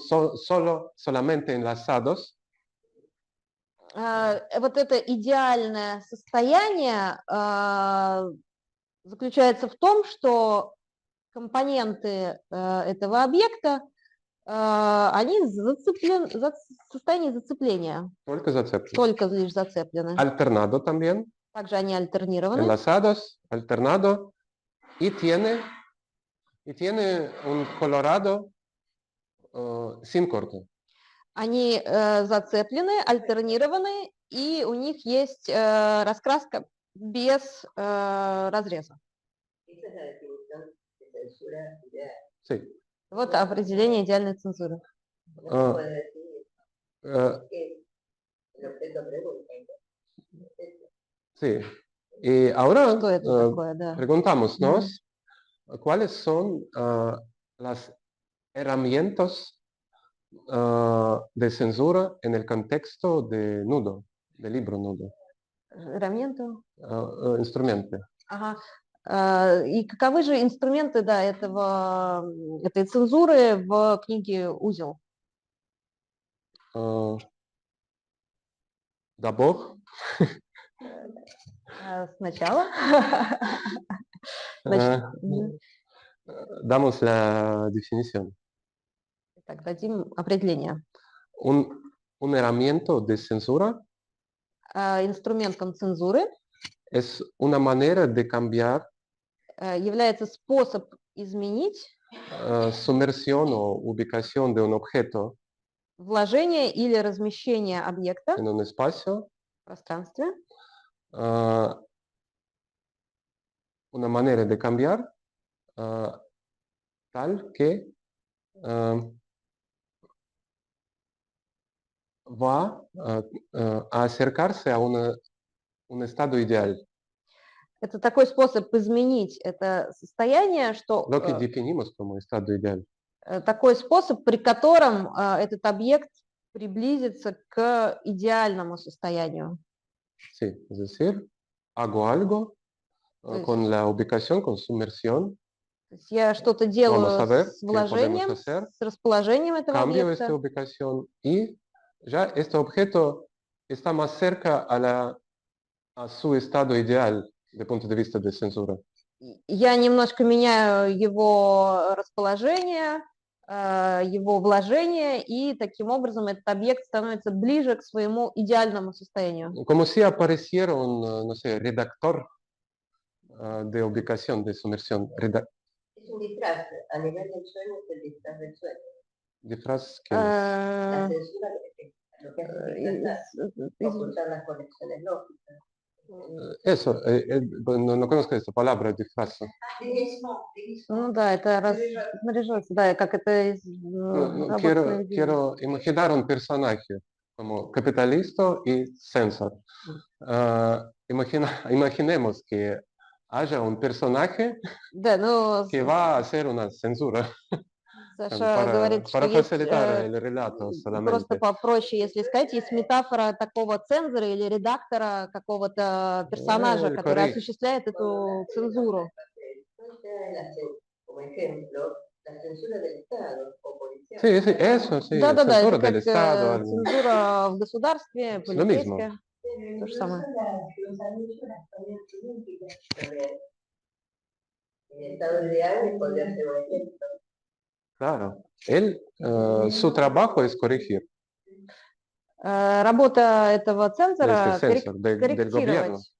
solamente enlazados. Вот это идеальное состояние заключается в том, что компоненты этого объекта, они зацеплены, в состоянии зацепления. Только зацеплены. Только лишь зацеплены. Alternado también. Также они альтернированы. Enlazados, alternado. Y tiene un colorado sin corte. Они зацеплены, альтернированы, и у них есть раскраска без разреза. Sí. Вот определение идеальной цензуры. Sí. Y ahora Что это такое, да? preguntámonos cuáles son las herramientas de censura en el contexto de nudo, del libro nudo. Herramienты. Instrumenты. Ага. И каковы же инструменты, да, этой цензуры в книге «Узел»? D'abord, Сначала. damos la definición. Так, дадим определение. Un herramienta de censura Инструментом цензуры es una manera de cambiar является способ изменить sumersión o ubicación de un objeto вложение или размещение объекта en un espacio, в пространстве, una manera de cambiar tal que va a acercarse a un estado ideal. это такой способ изменить это состояние, что Lo que definimos como estado ideal. такой способ, при котором этот объект приблизится к идеальному состоянию. Sí, es decir, hago algo con la ubicación, con sumersión. То есть я что-то делаю ver с вложением, с расположением этого Cambio объекта. esta ubicación y ya este objeto está más cerca a su estado ideal desde el punto de vista de censura. Я немножко меняю его расположение, его вложение, и таким образом этот объект становится ближе к своему идеальному состоянию. Como si apareciera un, no sé, redactor de ubicación, de sumersión. Es un disfraz, a nivel del sueño es el disfraz del sueño. Disfraz que La Э, censura, lo que hace es из- ocultar las conexiones lógicas. eso, no conozco esta palabra, disfraz. Ну да, это снаряжаться, да, как это из работы сновидения. Quiero imaginar un personaje como capitalista y censor. Imaginemos que haya un personaje Да, ну, que va a hacer una censura Саша говорит, что para есть facilitar el relato просто solamente. попроще, если сказать, есть метафора такого цензора или редактора какого-то персонажа, который Correcto. осуществляет эту цензуру. Como ejemplo, la censura del Estado o policial. Sí, sí, eso, sí, Да-да-да, это censura del как Estado. algo. цензура в государстве, Lo mismo. полицейская, то же самое. Los anuncios también políticas. El Estado ideal podría ser un ejemplo. Claro. Su trabajo es corregir. Работа этого De цензора este censor, del gobierno. корректировать,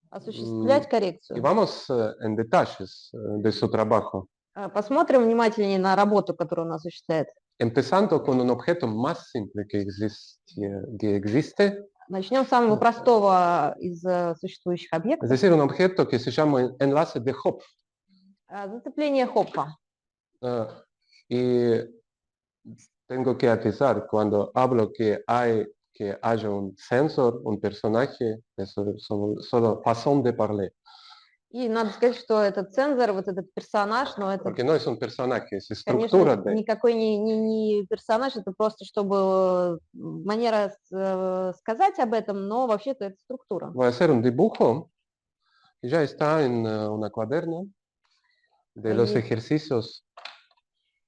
осуществлять Y коррекцию. vamos en detalles de su trabajo, Посмотрим внимательнее на работу, которую он осуществляет. empezando con un objeto más simple que existe, Начнем с самого простого из существующих es объектов. decir, un objeto que se llama enlace de Hopf. Зацепление Хопфа. Y tengo que atizar, cuando hablo que haya un sensor, un personaje, eso es solo façon de parler. И надо сказать, что этот цензор, вот этот персонаж, но это, Porque no es un personaje, es конечно, estructura de. никакой не персонаж, это просто чтобы манера сказать об этом, но вообще-то это структура. Voy a hacer un dibujo que ya está en una cuaderna de los ejercicios.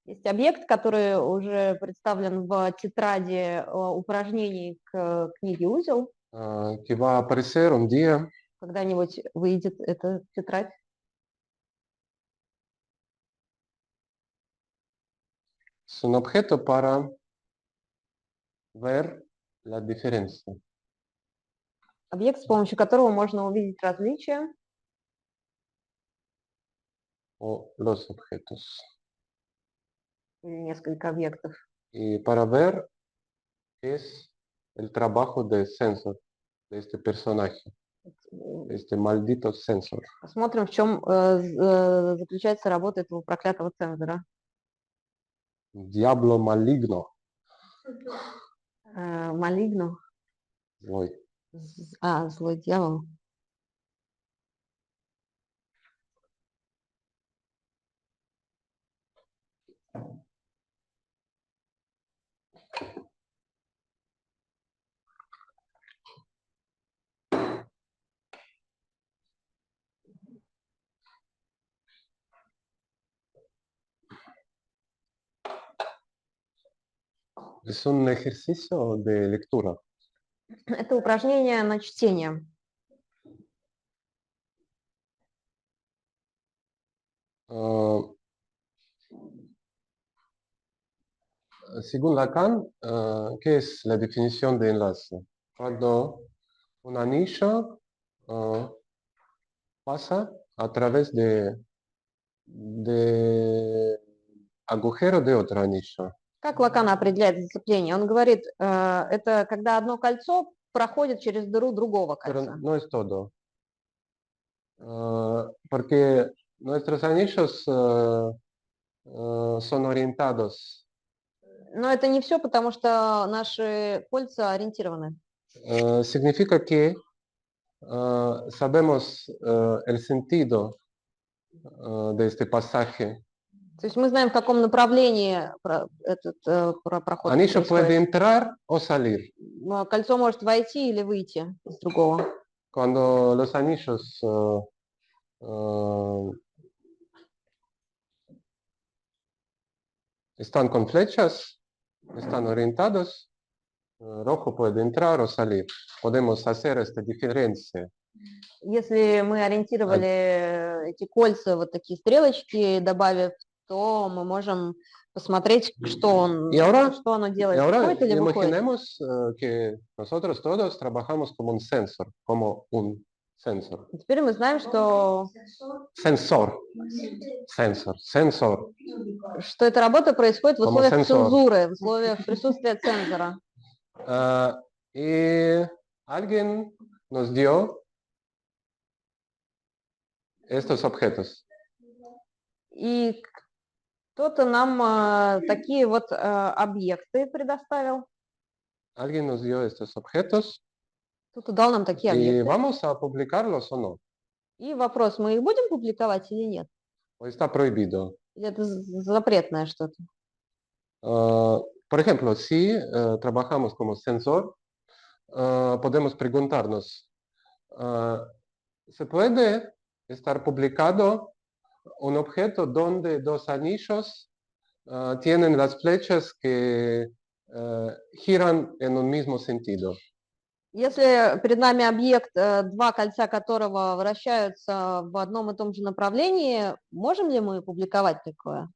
Есть объект, который уже представлен в тетради упражнений к книге «Узел». Que va a aparecer un día. Когда-нибудь выйдет эта тетрадь. Es un objeto para ver la diferencia. Объект, с помощью которого можно увидеть различия. O los objetos. Или несколько объектов. Y para ver es el trabajo del sensor, de este personaje, de este maldito sensor. Посмотрим, в чем заключается работа этого проклятого цензора. Diablo maligno. Малигно. Злой. Злой дьявол. Es un ejercicio de lectura. Это упражнение на чтение. Según Lacan, ¿qué es la definición de enlace? Cuando un anillo pasa a través de agujero de otro anillo. Как Лакан определяет зацепление? Он говорит, это когда одно кольцо проходит через дыру другого Pero кольца. no es todo. Porque nuestros anillos son orientados. Но это не все, потому что наши кольца ориентированы. Significa que sabemos el sentido de este pasaje. То есть мы знаем, в каком направлении этот проход Anillo puede происходит. entrar o salir. Кольцо может войти или выйти из другого. Cuando los anillos están con flechas, están orientados, rojo puede entrar o salir. Podemos hacer esta diferencia. Если мы ориентировали эти кольца, вот такие стрелочки, добавив, то мы можем посмотреть, что оно делает. Y ahora Выходит или выходит. imaginemos que nosotros todos trabajamos como un sensor, como un Sensor. Теперь мы знаем, что Sensor. Sensor. эта работа происходит в Como условиях sensor. цензуры, в условиях присутствия цензора. Y alguien nos dio estos objetos. И кто-то нам такие вот объекты предоставил. Alguien nos dio estos objetos Кто-то дал нам такие y объекты. vamos a publicarlos o no. И вопрос, мы их будем публиковать или нет? O está prohibido. Или это запретное что-то? Por ejemplo, si trabajamos como sensor, podemos preguntarnos, ¿se puede estar publicado un objeto donde dos anillos tienen las flechas que giran en un mismo sentido? Если перед нами объект, два кольца которого вращаются в одном и том же направлении, можем ли мы публиковать такое?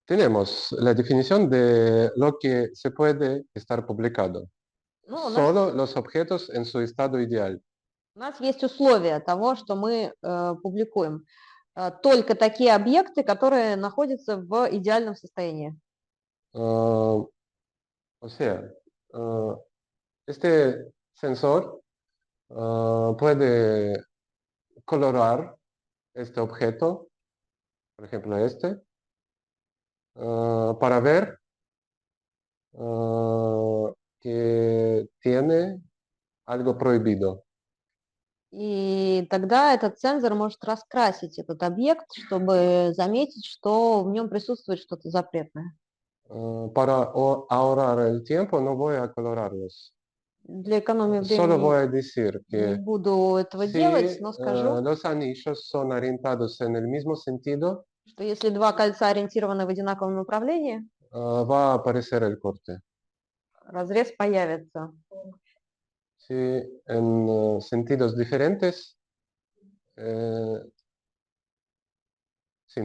Tenemos la definición de lo que se puede estar publicado. Ну, у нас, Solo los objetos en su estado ideal. у нас есть условия того, что мы публикуем. Только такие объекты, которые находятся в идеальном состоянии. O sea, este sensor puede colorar este objeto, por ejemplo este, para ver que tiene algo prohibido. И тогда этот сенсор может раскрасить этот объект, чтобы заметить, что в нем присутствует что-то запретное. Para ahorrar el tiempo no voy a colorarlos. Для экономии Solo voy времени a decir не que буду этого si делать, но скажу, los anillos son orientados en el mismo sentido, что если два кольца ориентированы в одинаковом направлении, va a aparecer el corte. разрез появится. Si en sentidos diferentes, sin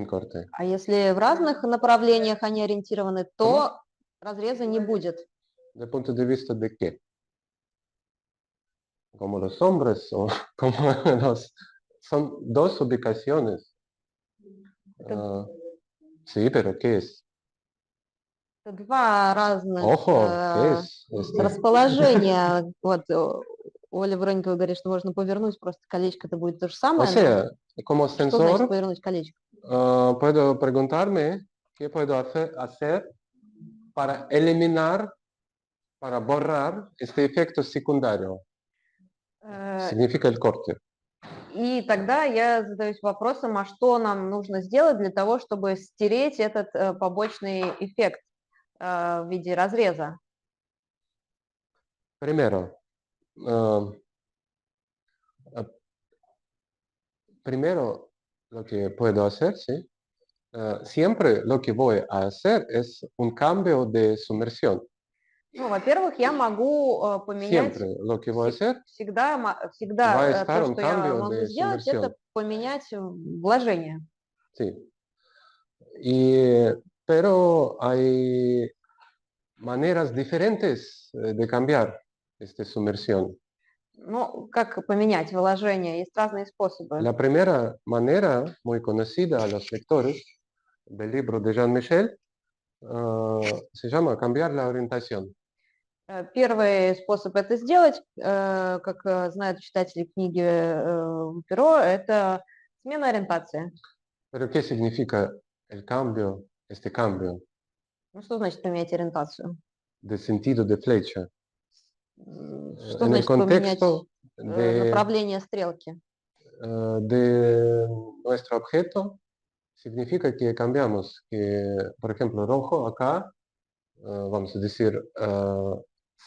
corte. А если в разных направлениях они ориентированы, то разреза не будет. ¿De punto de vista de qué? Como los hombres o como los... Son dos ubicaciones. Sí, pero ¿qué es? Это два разных Ojo, ¿qué es? расположения. Вот Оля Бронникова говорит, что можно повернуть просто колечко, это будет то же O самое. sea, como Что значит sensor, повернуть колечко? puedo preguntarme qué puedo hacer para eliminar, para borrar este efecto secundario. Significa el corte. И тогда я задаюсь вопросом, а что нам нужно сделать для того, чтобы стереть этот побочный эффект в виде разреза? Primero, lo que puedo hacer, ¿sí? Siempre lo que voy a hacer es un cambio de sumersión. Ну, во-первых, я могу поменять, Siempre lo que voy a hacer всегда va a то, estar un что я cambio могу de сделать, sumersión. это поменять вложение. Sí. Pero hay maneras diferentes de cambiar esta sumersión. Ну, как поменять вложение? Есть разные способы. La primera manera, muy conocida a los lectores del libro de Jean Michel, se llama cambiar la orientación. Первый способ это сделать, как знают читатели книги Перо, это смена ориентации. Pero ¿qué significa el cambio, este cambio Ну, что значит поменять ориентацию? de sentido de flecha? Что En el значит поменять contexto de, направление стрелки? de nuestro objeto, significa que cambiamos, que por ejemplo rojo acá, vamos a decir,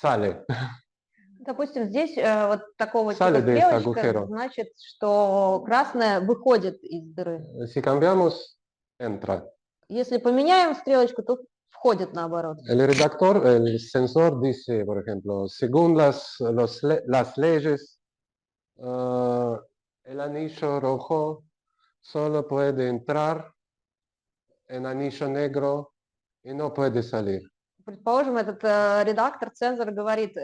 sale. Допустим, здесь вот такого Sale типа de este стрелочка, agujero. значит, что красное выходит из дыры. Si cambiamos, entra. Если поменяем стрелочку, то входит наоборот. El redactor, el sensor dice, por ejemplo, según las leyes, el anillo rojo solo puede entrar en anillo negro y no puede salir. Предположим, этот редактор, цензор говорит,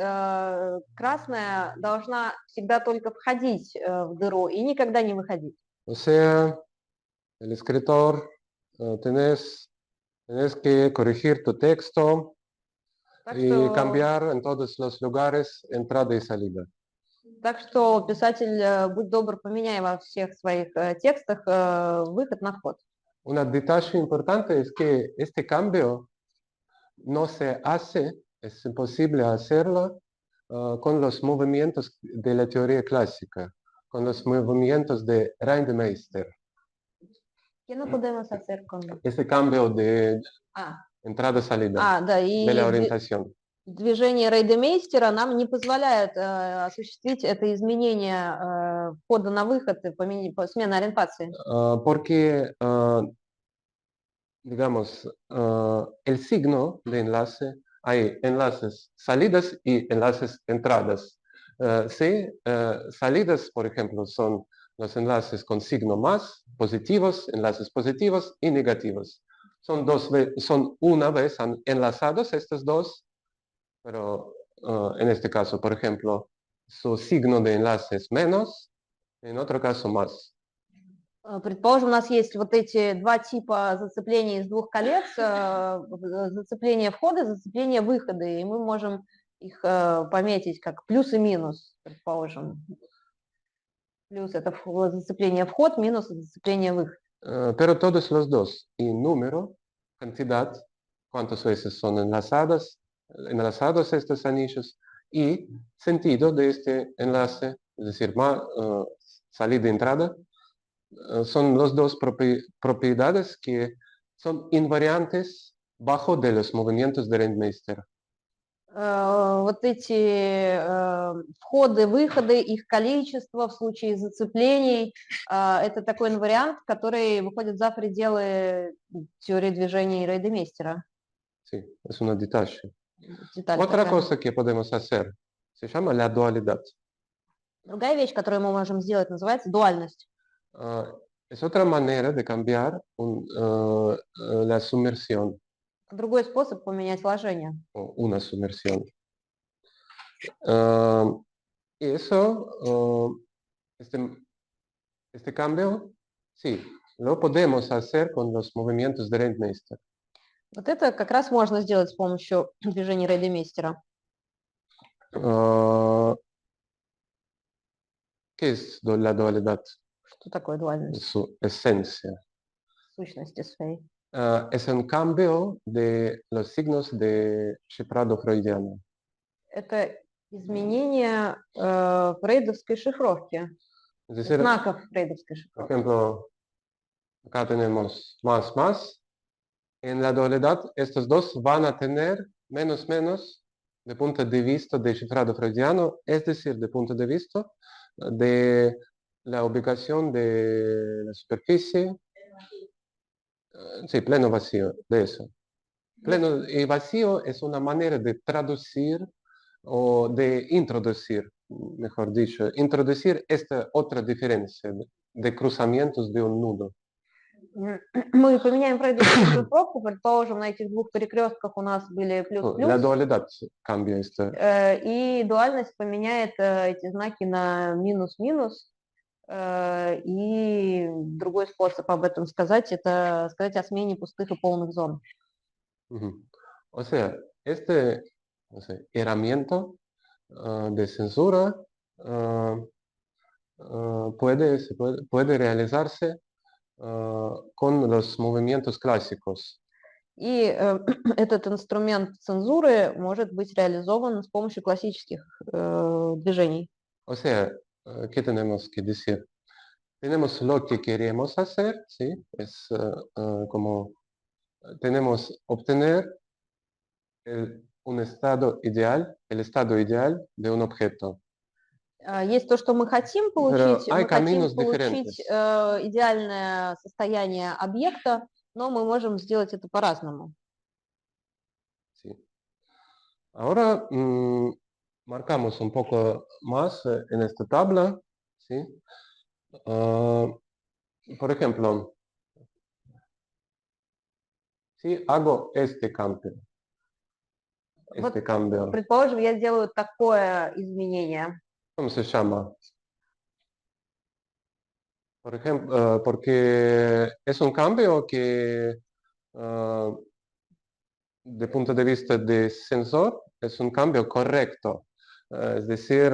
красная должна всегда только входить в дыру и никогда не выходить. O sea, el escritor, tenés que corregir tu texto Так y что, cambiar en todos los lugares entrada y salida. писатель, будь добр, поменяй во всех своих текстах выход на вход. Un detalle importante es que este cambio no se hace, es imposible hacerlo con los movimientos de la teoría clásica, con los movimientos de Reindmeister. ¿Qué no podemos hacer con...? Este cambio de А, entrada-salida, да, de la и orientación. движение Рейдемейстера нам не позволяет осуществить это изменение входа на выход и смена ориентации. Porque, digamos, el signo de enlace, hay enlaces salidas y enlaces entradas. Sí, salidas, por ejemplo, son los enlaces con signo más, positivos, enlaces positivos y negativos. Son una vez enlazados estos dos, pero en este caso, por ejemplo, su signo de enlace es menos, en otro caso más. Предположим, у нас есть вот эти два типа зацепления из двух колец, зацепление входа, зацепление выхода, и мы можем их пометить как плюс и минус, предположим. Плюс это зацепление вход, минус зацепление выход. Pero todos los dos, y número, cantidad, cuántas veces son enlazados estos anillos, y sentido de este enlace, es decir, salida y entrada, son las dos propiedades que son invariantes bajo de los movimientos de Reindmeister. Вот эти входы, выходы, их количество в случае зацеплений, это такой инвариант, который выходит за пределы теории движений Рейдемейстера. Sí, es una detalle. Деталь Otra такая. cosa que podemos hacer se llama la dualidad. Другая вещь, которую мы можем сделать, называется дуальность. Es otra manera de cambiar la sumersión. Другой способ поменять вложение. O una sumersión. Y eso, este cambio, sí, lo podemos hacer con los movimientos de Reindmeister. Вот это как раз можно сделать с помощью движения Рейдемейстера. ¿Qué es la dualidad? Что такое дуальность? Su esencia. В сущности своей. Es un cambio de los signos de cifrado freudiano. Это изменение фрейдовской шифровки, Es decir, знаков фрейдовской por шифровки. ejemplo, acá tenemos más, más. En la dualidad, estos dos van a tener menos, menos de punto de vista de cifrado freudiano, es decir, de punto de vista de la ubicación de la superficie. Sí, pleno vacío, de eso. Pleno y vacío es una manera de traducir o de introducir, mejor dicho, introducir esta otra diferencia de cruzamientos de un nudo. Мы поменяем фрейдовскую шифровку, предположим, на этих двух перекрестках у нас были плюс-плюс, La dualidad cambia esto. и дуальность поменяет эти знаки на минус-минус, и другой способ об этом сказать, это сказать о смене пустых и полных зон. O sea, este herramienta de censura puede realizarse con los movimientos clásicos. И этот инструмент цензуры может быть реализован с помощью классических движений. O sea, ¿qué tenemos que decir? Tenemos lo que queremos hacer, ¿sí? Es como tenemos obtener un estado ideal, el estado ideal de un objeto. Есть то, что мы хотим получить. hay Мы хотим caminos получить diferentes. идеальное состояние объекта, но мы можем сделать это по-разному. Sí. Ahora marcamos un poco más en esta tabla, ¿sí? Por ejemplo, si hago este cambio, este cambio? Предположим, я сделаю такое изменение. ¿Cómo se llama? Por ejemplo, porque es un cambio que, de punto de vista de sensor, es un cambio correcto. Es decir,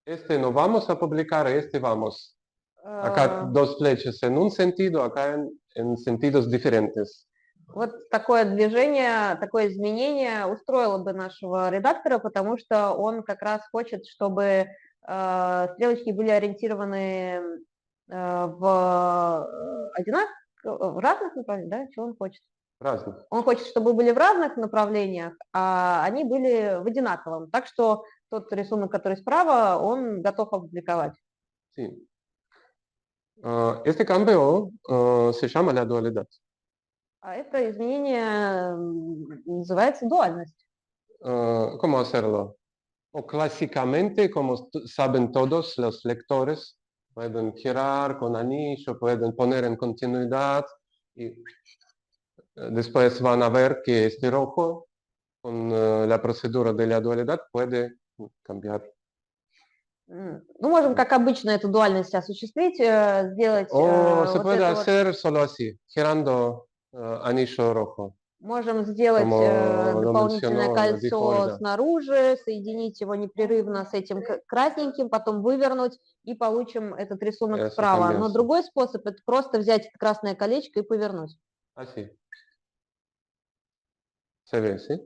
este no vamos a publicar, este vamos. Acá dos flechas en un sentido, acá en sentidos diferentes. Вот такое движение, такое изменение устроило бы нашего редактора, потому что он как раз хочет, чтобы стрелочки были ориентированы в разных направлениях, да? Чего он хочет? Разных. Он хочет, чтобы были в разных направлениях, а они были в одинаковом. Так что тот рисунок, который справа, он готов опубликовать. Sí. Este cambio se llama la dualidad. А это изменение называется дуальность. ¿Cómo hacerlo? O clásicamente, como saben todos los lectores, pueden girar con anillo, pueden poner en continuidad y después van a ver que este rojo, con la procedura de la dualidad, puede cambiar. Ну, можем, как обычно, эту дуальность осуществить, сделать O se вот puede это вот. hacer solo así, girando anillo rojo. Можем сделать Como lo дополнительное mencionó кольцо Дифольда. снаружи, соединить его непрерывно с этим красненьким, потом вывернуть и получим этот рисунок Eso справа. también Но sí. другой способ – это просто взять это красное колечко и повернуть. Así. Se ve, ¿sí?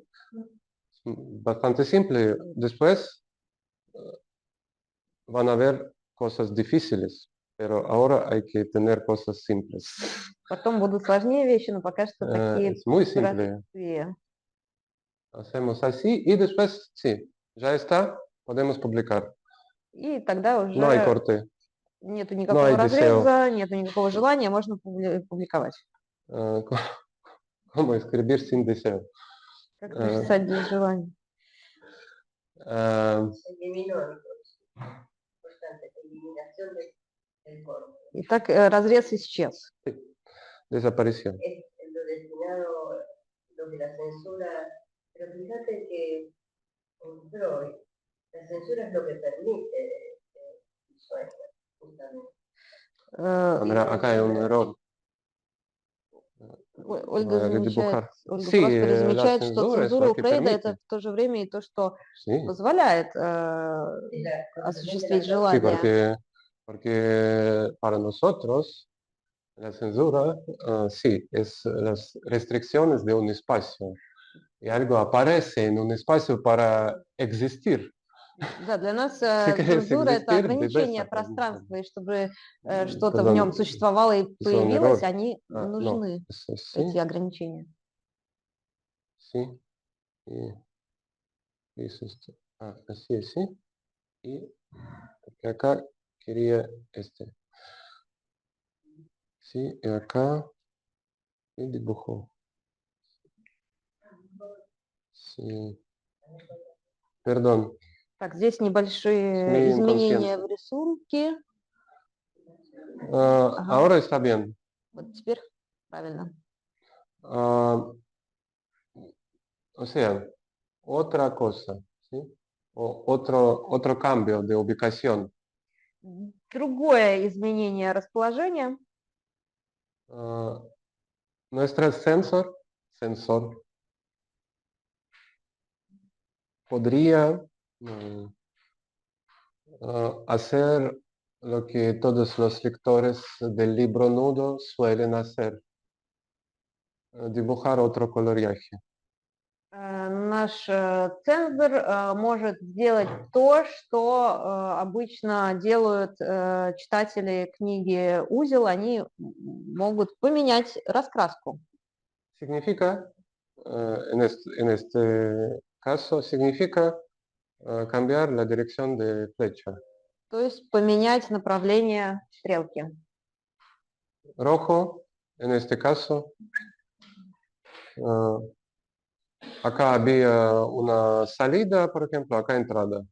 Bastante simple. Después van a ver cosas difíciles, pero ahora hay que tener cosas simples. Потом будут сложнее вещи, но пока что такие Es muy simple. простые. Hacemos así y después, sí, ya está, podemos publicar. И тогда No hay уже corte. нету No никакого hay deseo. разреза, нету никакого желания, можно публиковать. ¿Cómo escribir sin deseo? Как писать без желания. Eliminó entonces. Importante, eliminación del corte. Итак, разрез исчез. Desapareció. Es lo destinado, lo de la censura, pero fíjate que en Freud, la censura es lo que permite el sueño, justamente. Mira, acá hay un error. Ольга Dibujar. Ольга Sí, просто la замечает, что censura es цензура lo у que Фрейда permite. это в то же время и то, что Sí, позволяет La осуществить sí, желание. porque para nosotros la censura, sí, es las restricciones de un espacio. Y algo aparece en un espacio para existir. Да, для нас Si quieres цензура это existir, ограничение debes пространства, и чтобы что-то в Perdón, нем существовало и es un появилось, error. они No, нужны, es así, эти ограничения. sí, y es esto. Así, sí. Y porque acá quería este. Sí, y acá y dibujó. Sí. Perdón. Так, здесь небольшие Muy изменения inconsciente. в рисунке. Ahora está bien. Вот теперь правильно. O sea, otra cosa, ¿sí? O otro cambio de ubicación. Другое изменение расположения. Nuestro sensor podría hacer lo que todos los lectores del libro nudo suelen hacer, dibujar otro coloreaje. Наш цензор может сделать то, что обычно делают читатели книги «Узел», они могут поменять раскраску. Significa, en este caso, significa cambiar la dirección de flecha. То есть поменять направление стрелки. Rojo, en este caso, acá había una salida, por ejemplo, acá entrada.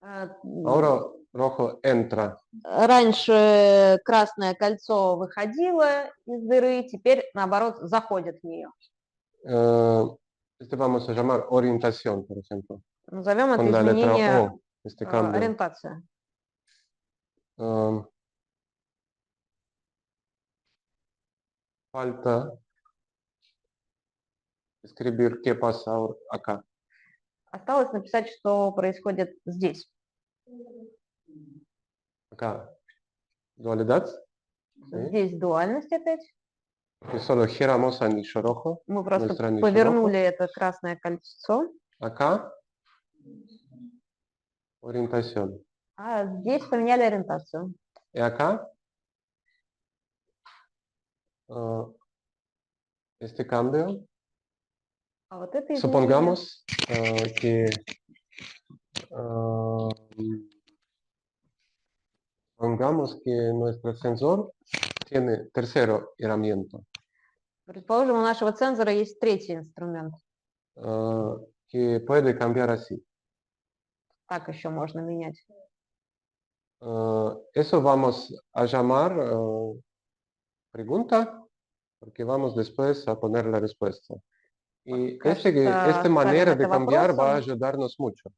Ahora rojo entra. Раньше красное кольцо выходило из дыры, теперь, наоборот, заходит в нее. Este vamos a llamar orientación, por ejemplo. Назовем это Con la letra изменение O, este cambio. ориентация. Falta escribir qué pasa acá. Осталось написать, что происходит здесь. Acá. Dualidad. Здесь дуальность опять. Y solo giramos anillo rojo. Мы просто Nuestro anillo повернули rojo. это красное кольцо. Acá. Orientación. А здесь поменяли ориентацию. Y acá. Este cambio. А вот это изменение. Supongamos que pongamos que nuestro sensor tiene tercero herramienta, Предположим, у нашего цензора есть третий инструмент. que puede cambiar así. Так еще можно менять. Eso vamos a llamar pregunta, porque vamos después a poner la respuesta. Y esta manera de cambiar va a ayudarnos mucho.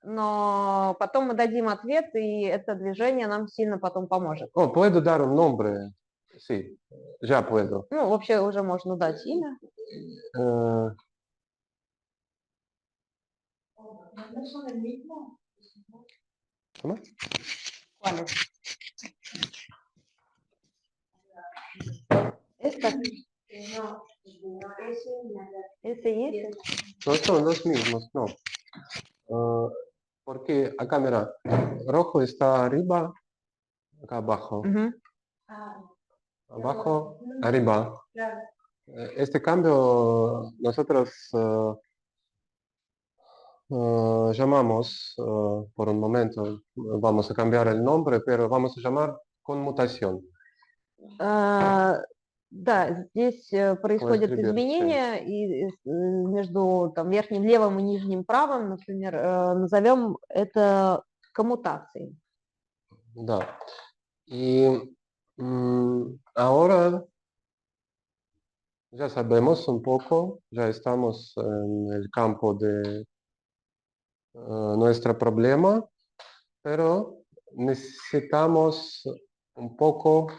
Но потом мы дадим ответ, и это движение нам сильно потом поможет. Oh, puedo dar un nombre. Sí, ya puedo. Ну, вообще уже можно дать имя. ¿Cómo? ¿Cuál es? ¿Esta? ¿Ese y ese? No son los mismos, no. Porque acá, mira, rojo está arriba, acá abajo. Abajo, arriba. Este cambio nosotros llamamos por un momento, vamos a cambiar el nombre, pero vamos a llamar conmutación. Да, здесь происходит изменение, и между там, верхним левым и нижним правым, например, назовем это коммутацией. Да. Y ahora ya sabemos un poco, ya estamos en el campo de nuestro problema, pero necesitamos un poco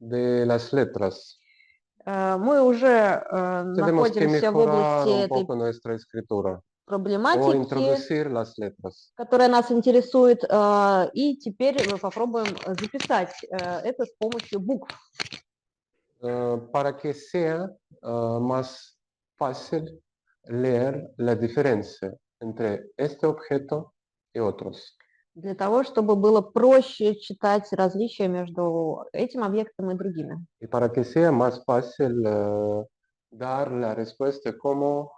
de las letras. Мы уже Tenemos que находимся в mejorar области un этой poco nuestra escritura o проблематики, introducir las letras. которая нас интересует, и теперь мы попробуем записать это с помощью букв. Para que sea más fácil leer la diferencia entre este objeto y otros. Для того, чтобы было проще читать различия между этим объектом и другими. Y para que sea más fácil dar la respuesta cómo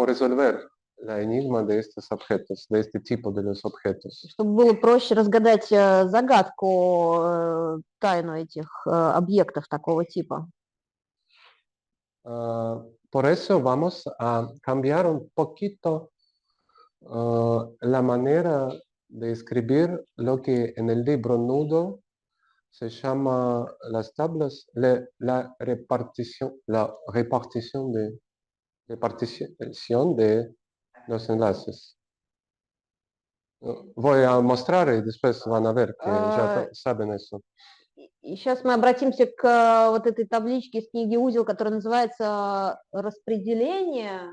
resolver la enigma de estos objetos, de este tipo de los objetos. Чтобы было проще разгадать загадку, тайну этих объектов такого типа. Por eso vamos a cambiar un poquito la manera de escribir lo que en el libro nudo se llama las tablas, la repartición de los enlaces. Voy a mostrar y después van a ver que ya saben eso. И сейчас мы обратимся к вот этой табличке из книги «Узел», которая называется «Распределение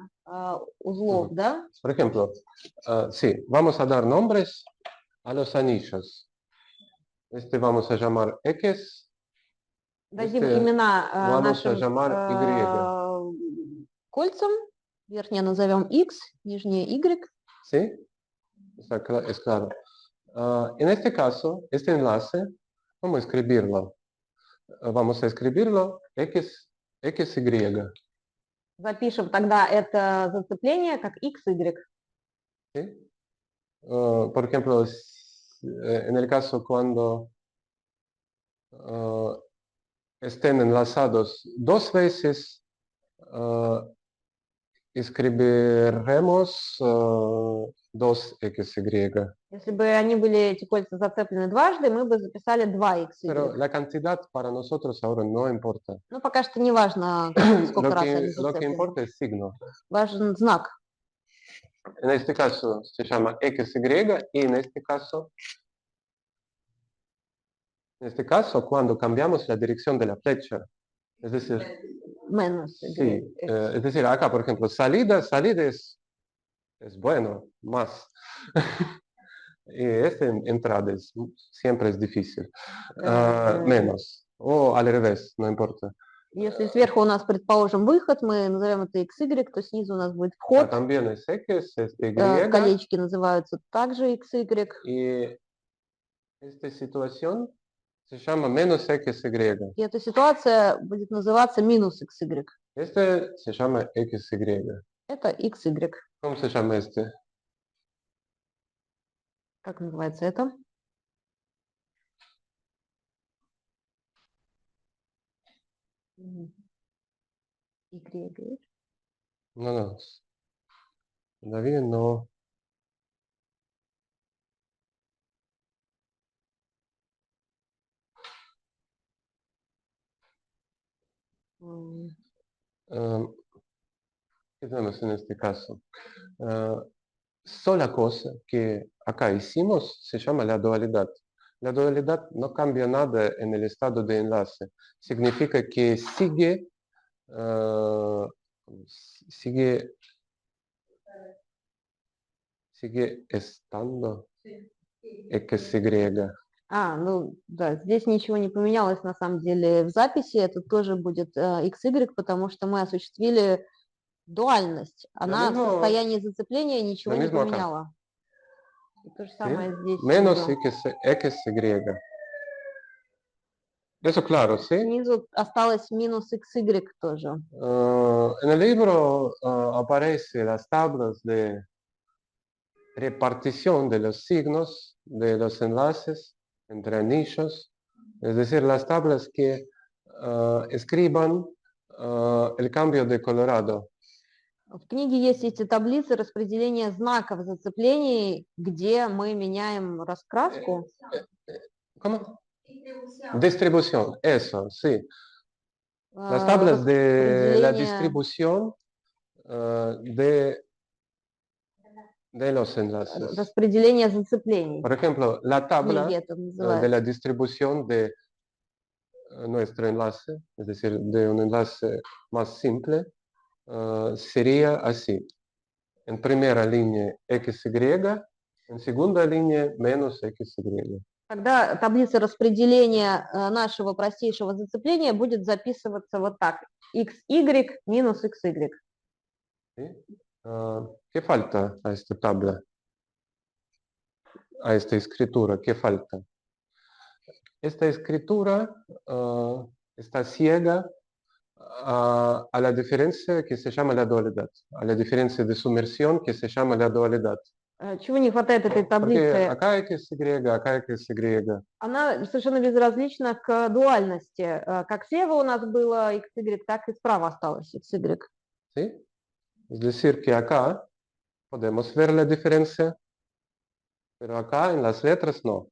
узлов», да? Por ejemplo, sí, vamos a dar nombres a los anillos. Este vamos a llamar X. Дадим имена vamos a нашим llamar кольцам. Верхнее назовем X, нижнее Y. Sí, es claro. En este caso, este enlace, vamos a escribirlo. Vamos a escribirlo XY. Запишем тогда это зацепление как XY. ¿Sí? Por ejemplo, en el caso cuando estén enlazados dos veces, escribiremos dos XY. Если бы они были, эти кольца, зацеплены дважды, мы бы записали 2xy. Pero la cantidad para nosotros ahora no importa. Но пока что не важно, сколько раз они Lo que зацеплены. importa es signo. Важен знак. En este caso se llama XY y en este caso cuando cambiamos la dirección de la flecha, es decir, Menos. sí, es decir, acá por ejemplo, salida es bueno, más. Y entrada siempre es difícil. Menos. O al revés, no importa. Если сверху у нас, предположим, выход, мы назовем это XY, то снизу у нас будет вход. También es X, es Y. Колечки называются также XY. Y esta situación se llama menos XY. И эта ситуация будет называться минус XY. Este se llama XY. Это XY. ¿Cómo se llama este? Как называется это? Y. No. Todavía no. ¿Qué tenemos en este caso? Sola cosa que acá hicimos se llama la dualidad. La dualidad no cambia nada en el estado de enlace. Significa que sigue estando XY. Ну да, здесь ничего не поменялось на самом деле в записи. Это тоже будет XY, потому что мы осуществили дуальность. Она в состоянии зацепления ничего не поменяла. И то же самое здесь. Menos XY. Eso claro, ¿sí? Снизу осталось минус XY тоже. En el libro aparecen las tablas de repartición de los signos de los enlaces entre anillos, es decir, las tablas que escriban el cambio de colorado. В книге есть эти таблицы распределения знаков зацеплений, где мы меняем раскраску. ¿Cómo? Distribución, eso, sí. Las tablas de la distribución de los enlaces. Распределение зацеплений. Por ejemplo, la tabla de la distribución de nuestro enlace, es decir, de un enlace más simple, sería así. En primera línea XY, en segunda línea menos XY. Тогда таблица распределения нашего простейшего зацепления будет записываться вот так. XY минус XY. ¿Qué falta a esta tabla? A esta escritura, ¿qué falta? Esta escritura está ciega a la diferencia que se llama la dualidad, a la diferencia de sumersión que se llama la dualidad. Чего не хватает этой таблице? Acá XY, acá XY. Она совершенно безразлична к дуальности. Как слева у нас было XY, так и справа осталось XY. ¿Sí? Es decir, que acá podemos ver la diferencia, pero acá en las letras no.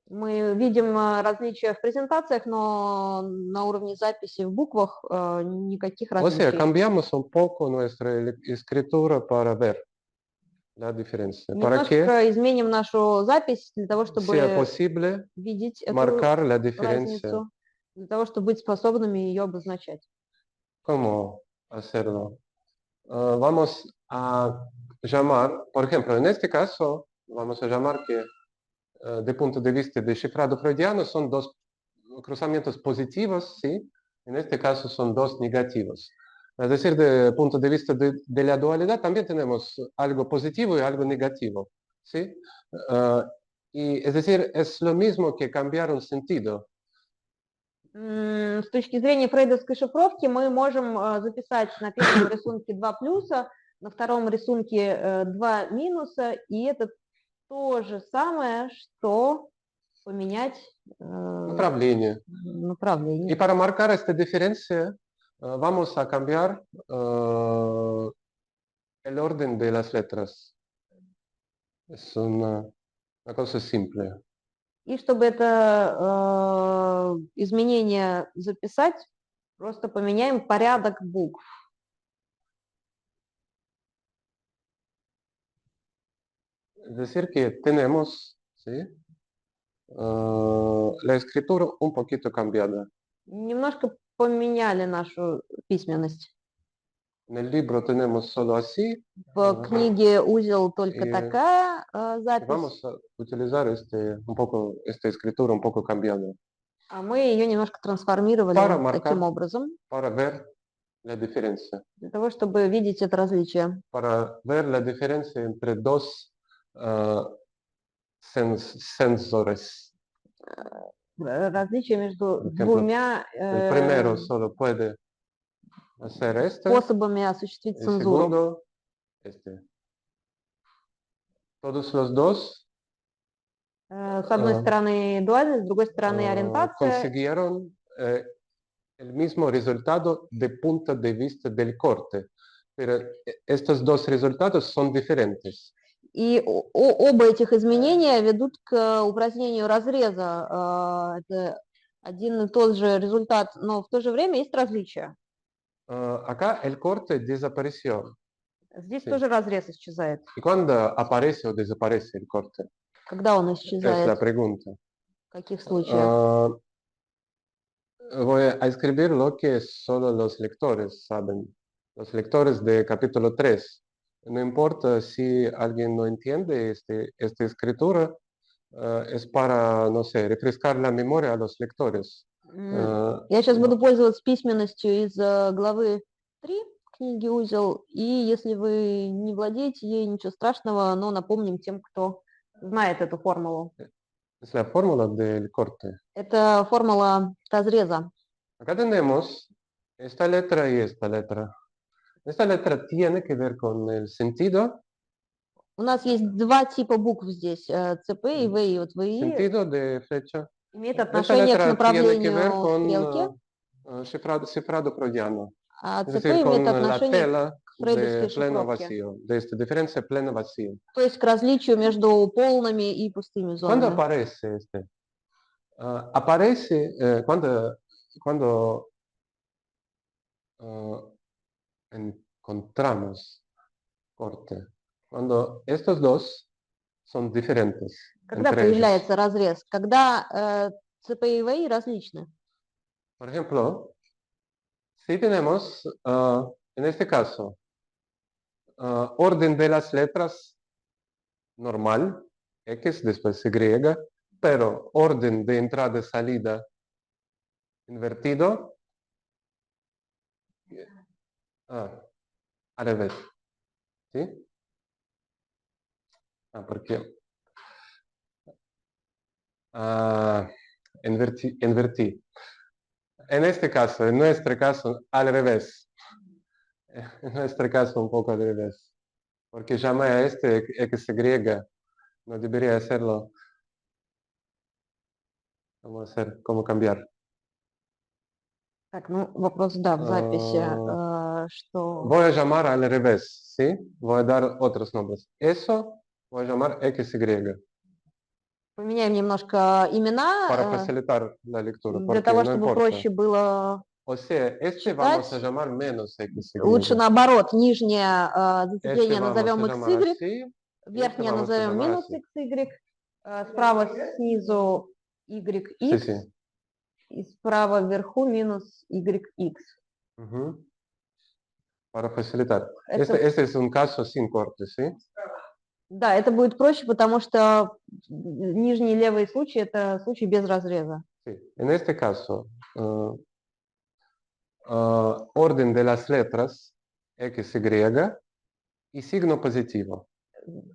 Мы видим различия в презентациях, но на уровне записи в буквах никаких различий. O sea, cambiamos un poco nuestra escritura para ver la diferencia. Para que изменим нашу запись для того, чтобы sea posible видеть marcar la эту diferencia. разницу, для того, чтобы быть способными ее обозначать. ¿Cómo hacerlo? Vamos a llamar, por ejemplo, en este caso, vamos a llamar que de punto de vista de cifrado freudiano son dos cruzamientos positivos, ¿sí? En este caso son dos negativos. Es decir, de punto de vista de la dualidad también tenemos algo positivo y algo negativo, ¿sí? Y es decir, es lo mismo que cambiar un sentido. С точки зрения фрейдовской шифровки мы можем записать на первом рисунке 2 плюса, на втором рисунке 2 минуса, и это то же самое, что поменять направление. Y para marcar esta diferencia, vamos a cambiar el orden de las letras. Es una cosa simple. И чтобы это изменение записать, просто поменяем порядок букв. Es decir, que tenemos, ¿sí? La escritura un poquito cambiada. Немножко поменяли нашу письменность. En el libro tenemos solo así. В книге узел только И такая y запись, vamos a utilizar esta escritura un poco cambiada а мы ее немножко трансформировали para таким marcar, образом, para ver la diferencia, для того, чтобы видеть это различие. para ver la diferencia entre dos sensores. Различие между Por ejemplo, двумя el primero solo puede hacer esto, способами осуществить el цензуру. segundo, este. Todos los dos С одной стороны дуальность, с другой стороны ориентация. consiguieron el mismo resultado de punto de vista del corte, pero estos dos resultados son diferentes. И оба этих изменения ведут к упразднению разреза. Это один и тот же результат, но в то же время есть различия. Acá el corte desapareció. Здесь Sí. тоже разрез исчезает. ¿Y cuándo aparece o desaparece el corte? Когда он Esa es исчезает? la pregunta. В каких случаях? Voy a escribir lo que solo los lectores saben. Los lectores de capítulo 3. No importa si alguien no entiende esta escritura, es para, no sé, refrescar la memoria a los lectores. Я сейчас буду пользоваться письменностью из главы 3 книги «Узел», и если вы не владеете ей, ничего страшного, но напомним тем, кто знает эту формулу. Es la fórmula del corte. Это формула разреза. Acá tenemos esta letra y esta letra. Esta letra tiene que ver con el sentido. У нас есть два типа букв здесь, ЦП и ВИ. Вот ВИ Sentido de flecha. имеет Esta отношение к letra tiene que ver направлению con стрелки, cifrado freudiano. а Es ЦП decir, con имеет la отношение tela к фрейдовской de pleno шифровке, vacío, de esta diferencia pleno vacío. то есть к различию между полными и пустыми ¿Cuándo зонами. aparece este? Aparece cuando encontramos corte. Cuando estos dos son diferentes Когда entre ellos. появляется разрез? Когда ЦП и ВИ различны. Por ejemplo, si tenemos, en este caso, orden de las letras normal, X, después Y, pero orden de entrada-salida invertido, al revés. ¿Sí? Porque invertí. En este caso, en nuestro caso, al revés. En nuestro caso, un poco al revés. Porque llamé a este XY, no debería hacerlo. Vamos a hacer, ¿cómo cambiar? Так, ну вопрос, да, в записи, что... Voy a llamar al revés, ¿sí? Voy a dar otros nombres. Eso voy a llamar XY. Поменяем немножко Para имена facilitar la lectura, для porque того, no чтобы importa. проще было O sea, este читать. vamos a llamar menos XY. Лучше наоборот, нижнее Este зацепление vamos a назовем llamar XY, así. верхнее vamos a назовем llamar минус así. XY, справа снизу YX, Sí, sí. и справа вверху минус YX. Ujú. Para facilitar. Это- Este es un caso sin corte, ¿sí? Да, это будет проще, потому что нижний левый случай – это случай без разреза. Sí. En este caso, orden de las letras XY y signo positivo.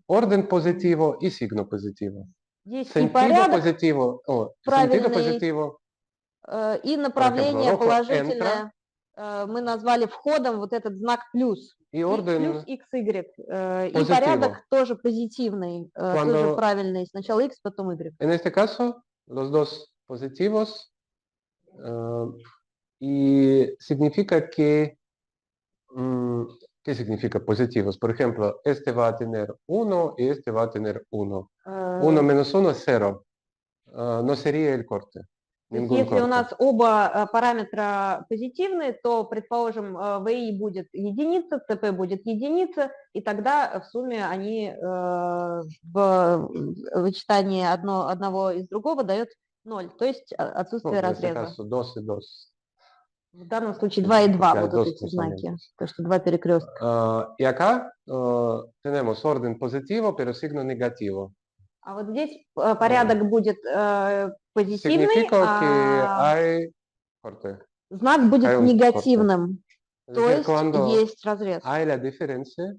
Orden positivo y signo positivo. Есть и Sentido порядок, positivo, sentido правильный, positivo, и направление rojo, положительное. Мы назвали входом вот этот знак плюс. y Плюс orden XY. И positivo. порядок тоже позитивный, тоже Cuando- правильный. Сначала X, потом Y. En este caso, los dos positivos y significa que ¿Qué significa positivos? Por ejemplo, este va a tener 1 y este va a tener 1. 1 menos 1 es 0. No sería el corte. То есть Ningún если у corte. нас оба параметра позитивные, то, предположим, VI будет единица, CP будет единица, и тогда в сумме они в вычитании одного из другого дает 0, то есть Ну, отсутствие en este разреза. caso, 2 y 2. В данном случае 2 и 2 Porque hay будут dos эти знаки, cruzamientos. то что два перекрестка. Y acá tenemos orden positivo, pero signo negativo. А вот здесь порядок будет позитивный, Significa que а hay corte. знак Hay будет un corte. негативным, Es то decir, есть cuando есть разрез. hay la diferencia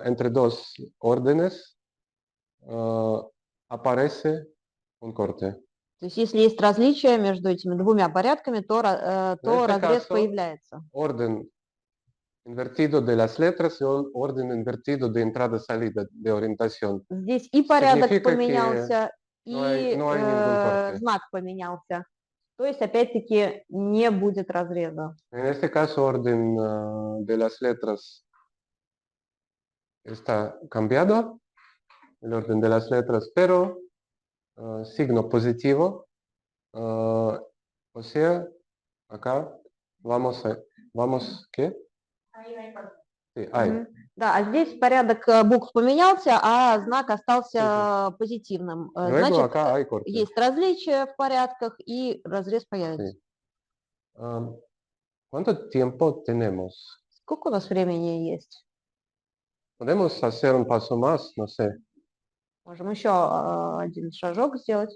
entre dos órdenes, aparece un corte. То есть если есть различия между этими двумя порядками, то En este разрез caso, появляется. orden invertido de las letras y orden invertido de entrada-salida, de orientación. Здесь и порядок Significa que поменялся, no hay и ningún corte. знак поменялся. То есть, опять-таки, не будет разреза. En este caso, orden de las letras está cambiado, el orden de las letras, pero signo positivo, o sea, acá vamos, ¿qué? Sí, hay. Мгм. Да, а здесь порядок букв поменялся, а знак остался позитивным. Luego Значит, acá hay corte. есть различия в порядках, и разрез появится. Sí. ¿Cuánto tiempo tenemos? Сколько у нас времени есть? Podemos hacer un paso más, no sé. Можем еще один шажок сделать.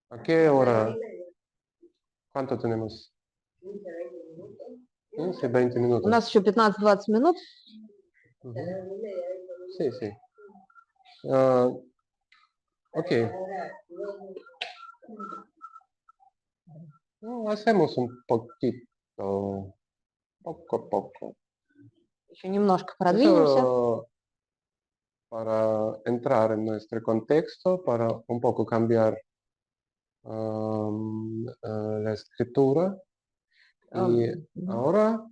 ¿A qué hora? ¿Cuánto tenemos? 15, 20 У minutos. нас еще 15-20 минут. Ujú. Sí, sí. Ok. No, hacemos un poquito, poco a poco. Еще немножко продвинемся. Eso para entrar en nuestro contexto, para un poco cambiar la escritura. Y ahora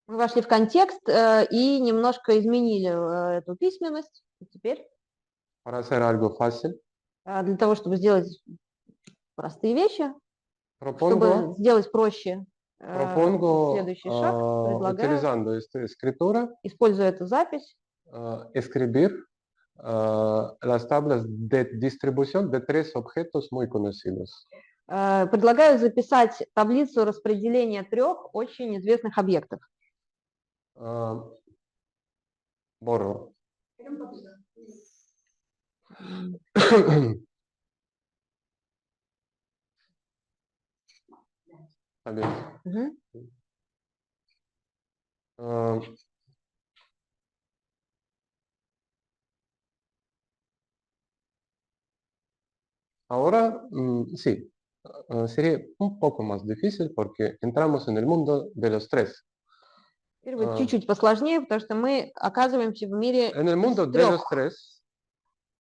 Мы вошли в контекст и немножко изменили эту письменность. И теперь para hacer algo fácil, для того, чтобы сделать простые вещи, propongo, чтобы сделать проще propongo следующий шаг, предлагаю, utilizando esta escritura, используя эту запись, escribir las tablas de distribución de tres objetos muy conocidos. предлагаю записать таблицу распределения трех очень известных объектов. Borro. Está bien. Мгм. Ahora, sí, sería un poco más difícil porque entramos en el mundo de los tres. Теперь будет чуть-чуть посложнее, потому что мы оказываемся в мире En el mundo из de los трех tres,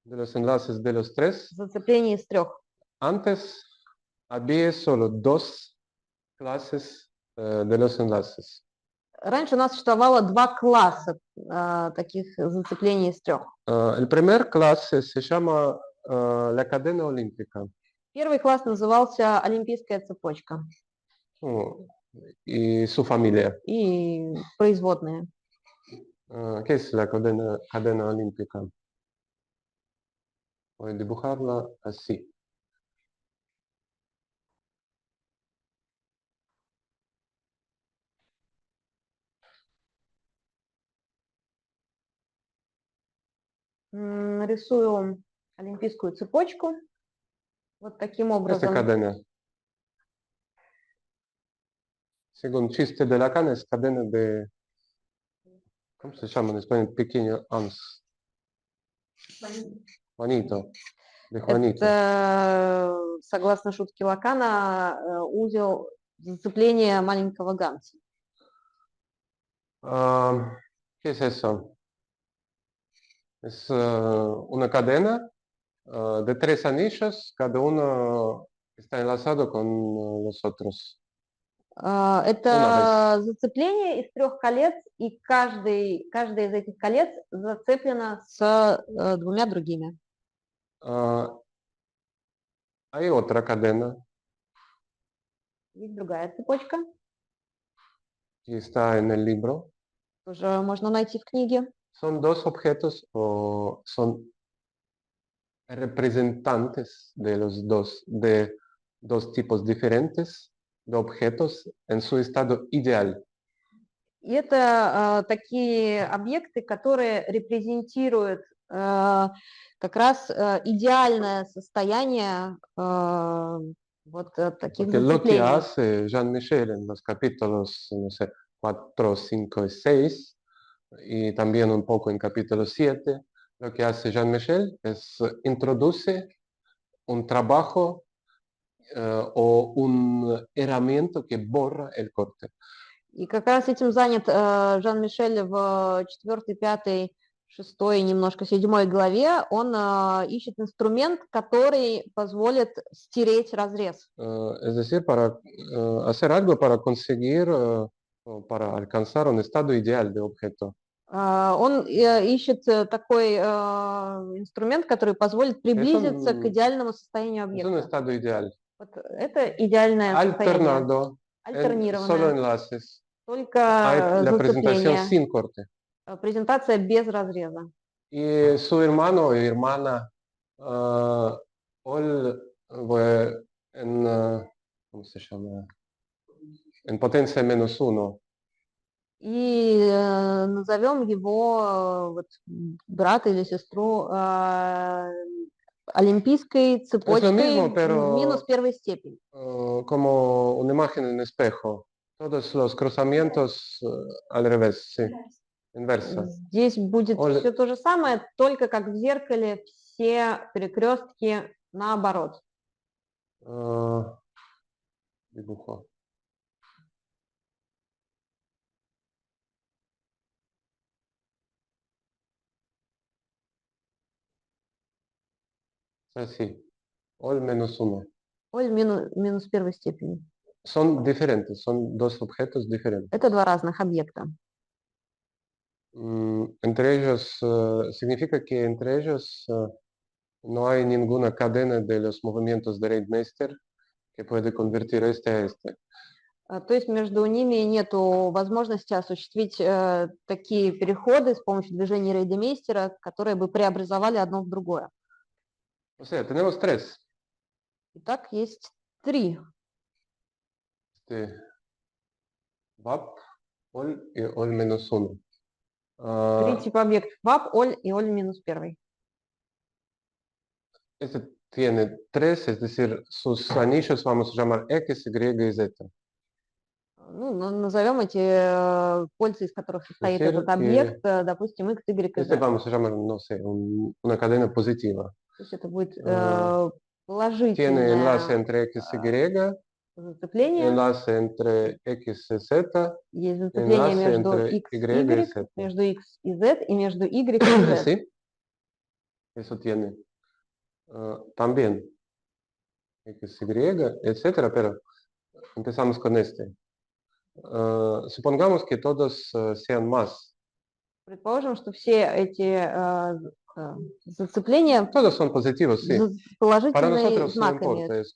de los enlaces de los tres, зацеплений из трех. antes había solo dos clases de los enlaces. Раньше у нас существовало два класса таких зацеплений из трех. El primer clase se llama la cadena olímpica. Первый класс назывался Олимпийская цепочка Y su familia. и производные. ¿Qué es la cadena olímpica? Voy a dibujarla así. Нарисую олимпийскую цепочку вот таким Esta образом. cadena. Según chiste de Lacan, es cadena de... ¿Cómo se llama en español? Pequeño ans. Juanito. De Juanito. Это, согласно шутке Лакана, узел зацепления маленького Ганса. ¿Qué es eso? Es una cadena de 3 anillos, cada uno está enlazado con los otros. Это зацепление из 3 колец, и каждое из этих колец зацеплено с 2 другими. Hay otra cadena Есть другая цепочка, que está en el libro. тоже можно найти в книге. Son dos objetos o son representantes de dos tipos diferentes de objetos en su estado ideal. И это такие объекты, которые репрезентируют как раз идеальное состояние вот таких Porque lo que зацеплений. hace Jean Michel en los capítulos, no sé, 4, 5 y 6, y también un poco en capítulo 7, lo que hace Jean Michel es introduce un trabajo o un herramienta que borra el corte. И как раз этим занят Жан-Мишель в 4, 5, 6, немножко 7 главе. Он ищет инструмент, который позволит стереть разрез. Es decir, para hacer algo para conseguir o para alcanzar un estado ideal de objeto. Он ищет такой инструмент, который позволит приблизиться к идеальному состоянию Es un объекта. estado ideal. Вот это идеальное состояние. Alternado en solo Альтернированное. enlaces. Hay Только la presentación зацепление. sin corte. Презентация без разреза. Y su hermano o hermana, ¿cómo se llama? En potencia -1. И назовем его вот, брата или сестру олимпийской цепочкой mismo, pero- минус 1 степени. Como una imagen en espejo. Todos los cruzamientos al revés, sí, inversa. Здесь будет Оля- все то же самое, только как в зеркале все перекрестки наоборот. Dibujo. Así, Ol -1. Оль минус 1 степени. Son diferentes, son dos objetos diferentes. Это 2 разных объекта. Entre ellos, significa que entre ellos no hay ninguna cadena de los movimientos de Reidmeister que puede convertir este a este. То есть между ними нет возможности осуществить такие переходы с помощью движения Рейдемейстера, которые бы преобразовали одно в другое. O sea, tenemos 3. Итак, есть 3. VAP, Ol y Ol -1. 3 типа объектов. ВАП, Оль и Оль минус 1. Este tiene 3, es decir, sus anillos vamos a llamar X, Y y Z. Ну, назовем эти кольца, из которых состоит Decir этот que объект, допустим, X, Y и Este Z. vamos a llamar, no sé, una cadena positiva. То есть это будет Tiene положительное enlace entre X y, зацепление. enlace entre X y Z, Есть зацепление enlace между entre X, Y y Y, Z. между X и Z и между Y и Z. ¿Sí? Eso tiene. También X, Y, etcétera, pero empezamos con este. Supongamos que todos sean más. Предположим, что все эти зацепления Todos son positivos, sí. Para положительный nosotros no знак importa, имеют. es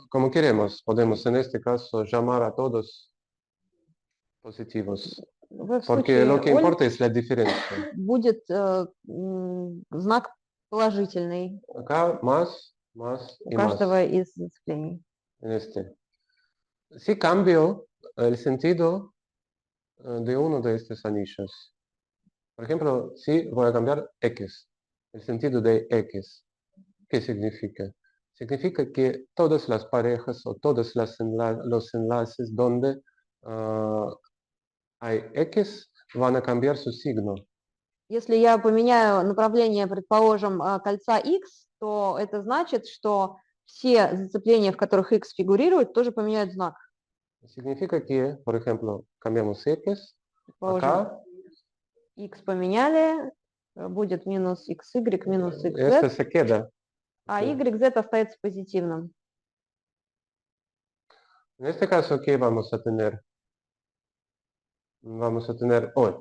como queremos. Podemos en este caso llamar a todos positivos, В porque lo случае que Оль importa es la diferencia. будет знак положительный Acá más у y más каждого из зацеплений. en este. Si cambio el sentido de uno de estos anillos, por ejemplo, si voy a cambiar X, el sentido de X, ¿qué significa? Significa que todas las parejas o todos los enlaces donde hay X van a cambiar su signo. Если я поменяю направление, предположим, кольца X, то это значит, что все зацепления, в которых X фигурирует, тоже поменяют знак. Significa que, por ejemplo, cambiamos X, Предположим, acá X поменяли, будет минус xy минус Este xz, se queda. а Sí. yz остается позитивным. En este caso, ¿qué vamos a tener? Vamos a tener hoy.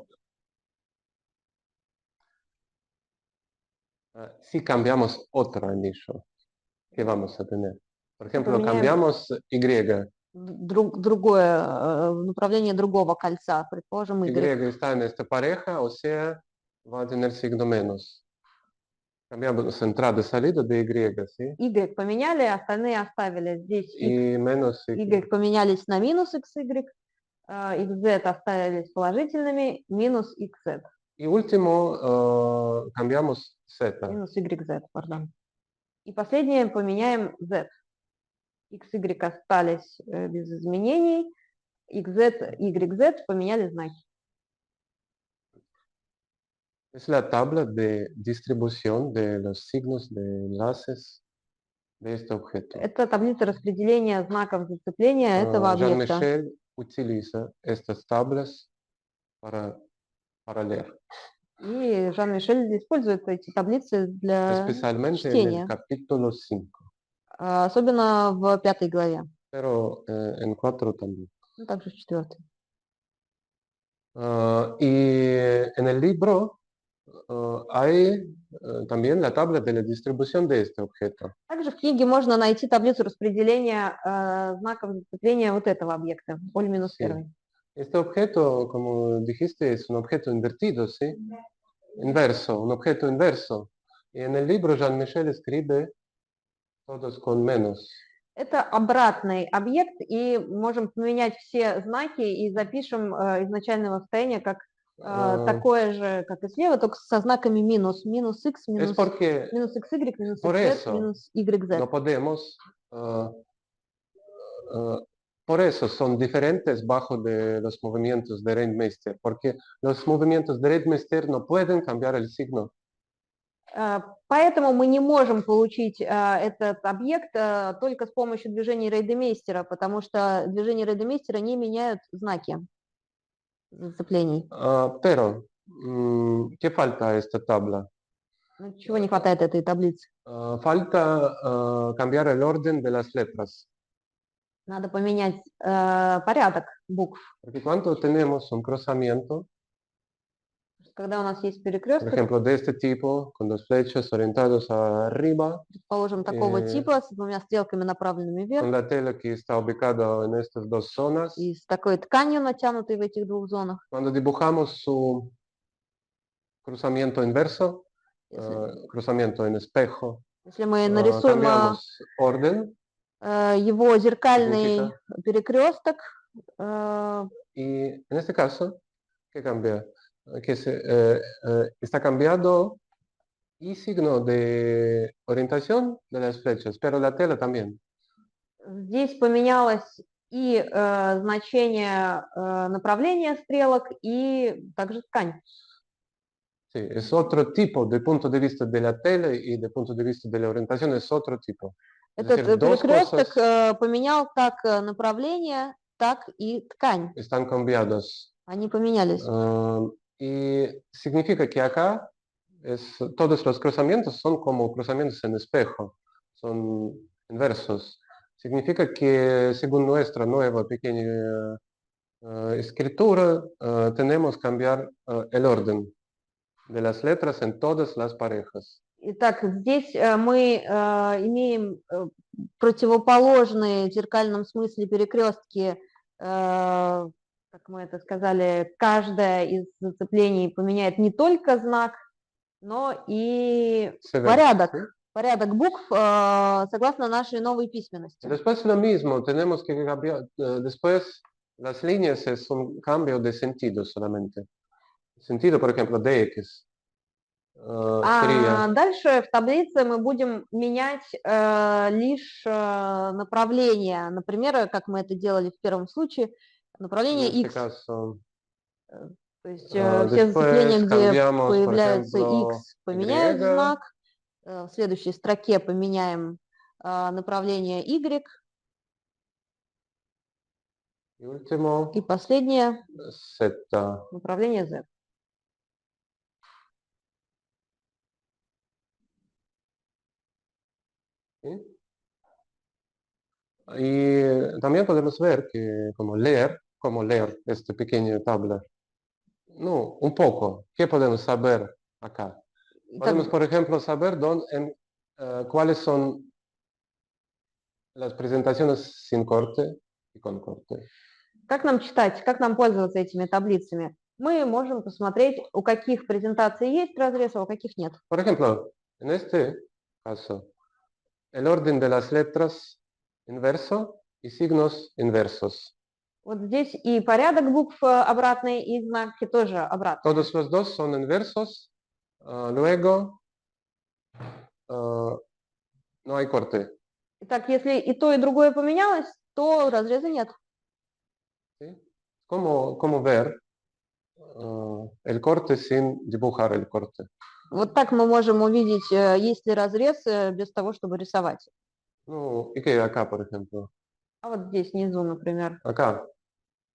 Si cambiamos otro anillo, ¿qué vamos a tener? Por ejemplo, Поменяем cambiamos Y. другое направление другого кольца, предположим, Y y. está en esta pareja, o sea, va a tener signo menos. Cambiamos entrada y salida de Y, ¿sí? Y поменяли, остальные оставили. Здесь x, Y menos y Y. поменялись на минус xy, xz оставились положительными, минус xz, Y último, cambiamos Z. минус yz, pardon. И последнее поменяем z. X, y остались без изменений, xz, yz поменяли знаки. Es la tabla de distribución de los signos de enlaces de este objeto. Это таблица распределения знаков зацепления этого объекта. Jean-Michel utiliza estas tablas para leer, И Жан-Мишель использует эти таблицы для especialmente en el чтения, capítulo 5, особенно в 5 главе, pero en 4 también. ну, также в 4. Y en el libro hay también la tabla de la distribución de este objeto. Также в книге можно найти таблицу распределения знаков зацепления вот этого объекта, Ol-1. Sí. Este objeto, como dijiste, es un objeto invertido, ¿sí? Inverso, un objeto inverso. Y en el libro Jean-Michel escribe todos con menos. Это обратный объект, и можем поменять все знаки и запишем изначальное состояние как такое же, как и слева, только со знаками минус. Минус x, Es минус porque xy, минус por xz, eso минус yz. no podemos, por eso son diferentes bajo de los movimientos de Rentmeester, porque los movimientos de Rentmeester no pueden cambiar el signo. Поэтому мы не можем получить этот объект только с помощью движений Рейдемейстера, потому что движения Рейдемейстера не меняют знаки зацеплений. Pero, ¿qué falta a esta tabla? Ну, чего не хватает этой таблицы? Falta cambiar el orden de las letras. Надо поменять порядок букв. Porque cuando tenemos un cruzamiento, Когда у нас есть por перекресток, ejemplo, de este tipo, con dos flechas orientados arriba, предположим, такого типа, с двумя стрелками направленными вверх, con la tela que está ubicada en estas dos zonas, и с такой тканью, натянутой в этих двух зонах. cuando dibujamos su cruzamiento inverso, cruzamiento en espejo, Если мы нарисуем cambiamos orden его зеркальный significa, перекресток, y en este caso, ¿qué cambia? Que está cambiado y signo de orientación de las flechas, pero la tela también. здесь поменялось и значение направления стрелок, и также ткань. Sí, es otro tipo, del punto de vista de la tela y del punto de vista de la orientación, es otro tipo. Es Этот decir, dos перекресток cosas поменял как направление, так и ткань. están cambiadas. Они поменялись. Y significa que acá todos los cruzamientos son como cruzamientos en espejo, son inversos. Significa que según nuestra nueva pequeña escritura, tenemos que cambiar el orden de las letras en todas las parejas. Итак, здесь мы имеем противоположные в зеркальном смысле перекрестки, как мы это сказали, каждое из зацеплений поменяет не только знак, но и порядок. ¿Sí? Порядок букв согласно нашей новой письменности. Después lo mismo, tenemos que cambiar, después las líneas es un cambio de sentido solamente. Sentido, por ejemplo, de X. А дальше в таблице мы будем менять лишь направление. Например, как мы это делали в первом случае, направление X. Caso, То есть все зацепления, где появляются ejemplo, X, поменяют Y. знак. В следующей строке поменяем направление Y. Y último, И последнее Z. направление Z. ¿sí? Y también podemos ver que como leer esta pequeña tabla. No, un poco. ¿Qué podemos saber acá? Podemos, por ejemplo, saber cuáles son las presentaciones sin corte y con corte. Как нам читать, как нам пользоваться этими таблицами? Мы можем посмотреть, у каких презентаций есть разрез, а у каких нет. Por ejemplo, en este caso, el orden de las letras inverso y signos inversos. Вот здесь и порядок букв обратный, и знаки тоже обратные. Todos los dos son inversos. Luego, no hay corte. Итак, если и то, и другое поменялось, то разреза нет. ¿Sí? ¿Cómo ver el corte sin dibujar el corte? Вот так мы можем увидеть, есть ли разрез без того, чтобы рисовать. Ну, ¿y qué acá, por ejemplo? А вот здесь внизу, например. Acá,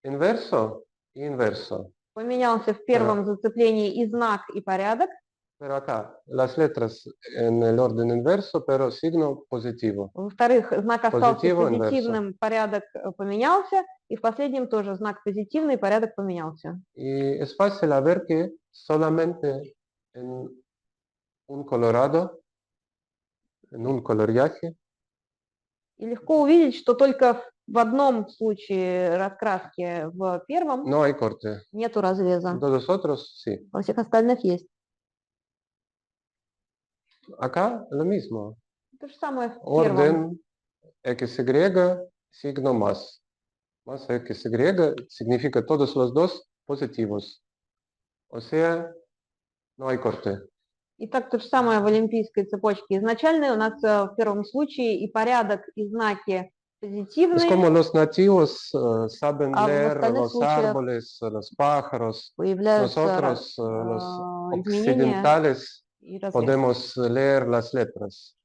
inverso y inverso. Поменялся в первом зацеплении и знак, и порядок. Pero acá, las letras en el orden inverso, pero signo positivo. Во-вторых, знак остался Позитивно, позитивным, порядок поменялся. И в последнем тоже знак позитивный, порядок поменялся. Y es fácil a ver que solamente en un colorado, en un coloriaje, И легко увидеть, что только в одном случае раскраски в первом no hay corte. нету разреза. En todos otros, sí. Во всех остальных есть. Acá lo mismo. То же самое в первом. Orden XY, signo más. Más XY significa todos los dos positivos. O sea, no hay corte. И так то же самое в олимпийской цепочке. Изначально у нас в первом случае и порядок, и знаки Es позитивные, como los nativos saben а в leer остальных los случаях árboles, los pájaros. появляются Nosotros, los изменения occidentales, и разрез. podemos leer las letras.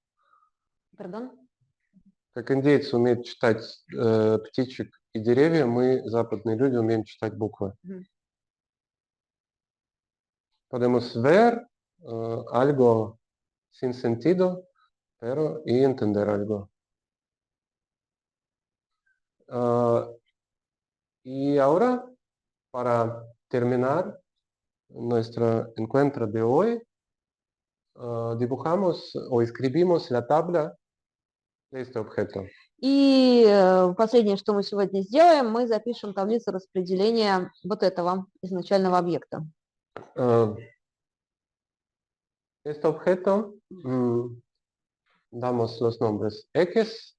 Perdón? Как индейцы умеют читать птичек и деревья, мы, западные люди, умеем читать буквы. Мгм. Podemos ver algo sin sentido, pero y entender algo. Y ahora, para terminar nuestro encuentro de hoy, dibujamos o escribimos la tabla de este objeto. И последнее, что мы сегодня сделаем, мы запишем таблицу распределения вот этого изначального объекта. Este objeto damos los nombres X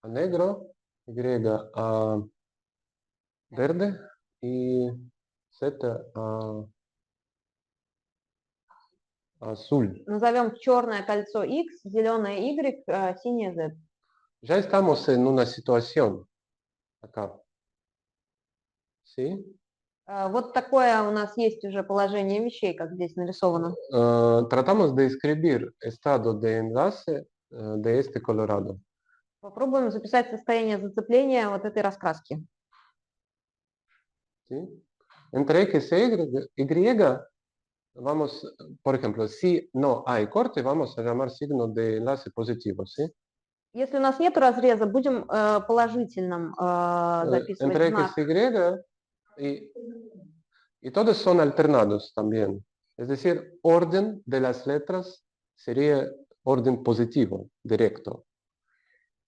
a negro, Y a verde y Z a azul. Назовем черное кольцо X, зеленое Y, синее Z. Ya estamos en una situación acá. ¿Sí? Вот такое у нас есть уже положение вещей, как здесь нарисовано. Tratamos de escribir estado de enlace de este colorado. Попробуем записать состояние зацепления вот этой раскраски. ¿Sí? Entre X e Y, vamos, por ejemplo, si no hay corte, vamos a llamar signo de enlace positivo. ¿Sí? Если у нас нет разреза, будем положительным записывать Entre знак. X, Y y todos son alternados también. Es decir, orden de las letras sería orden positivo, directo.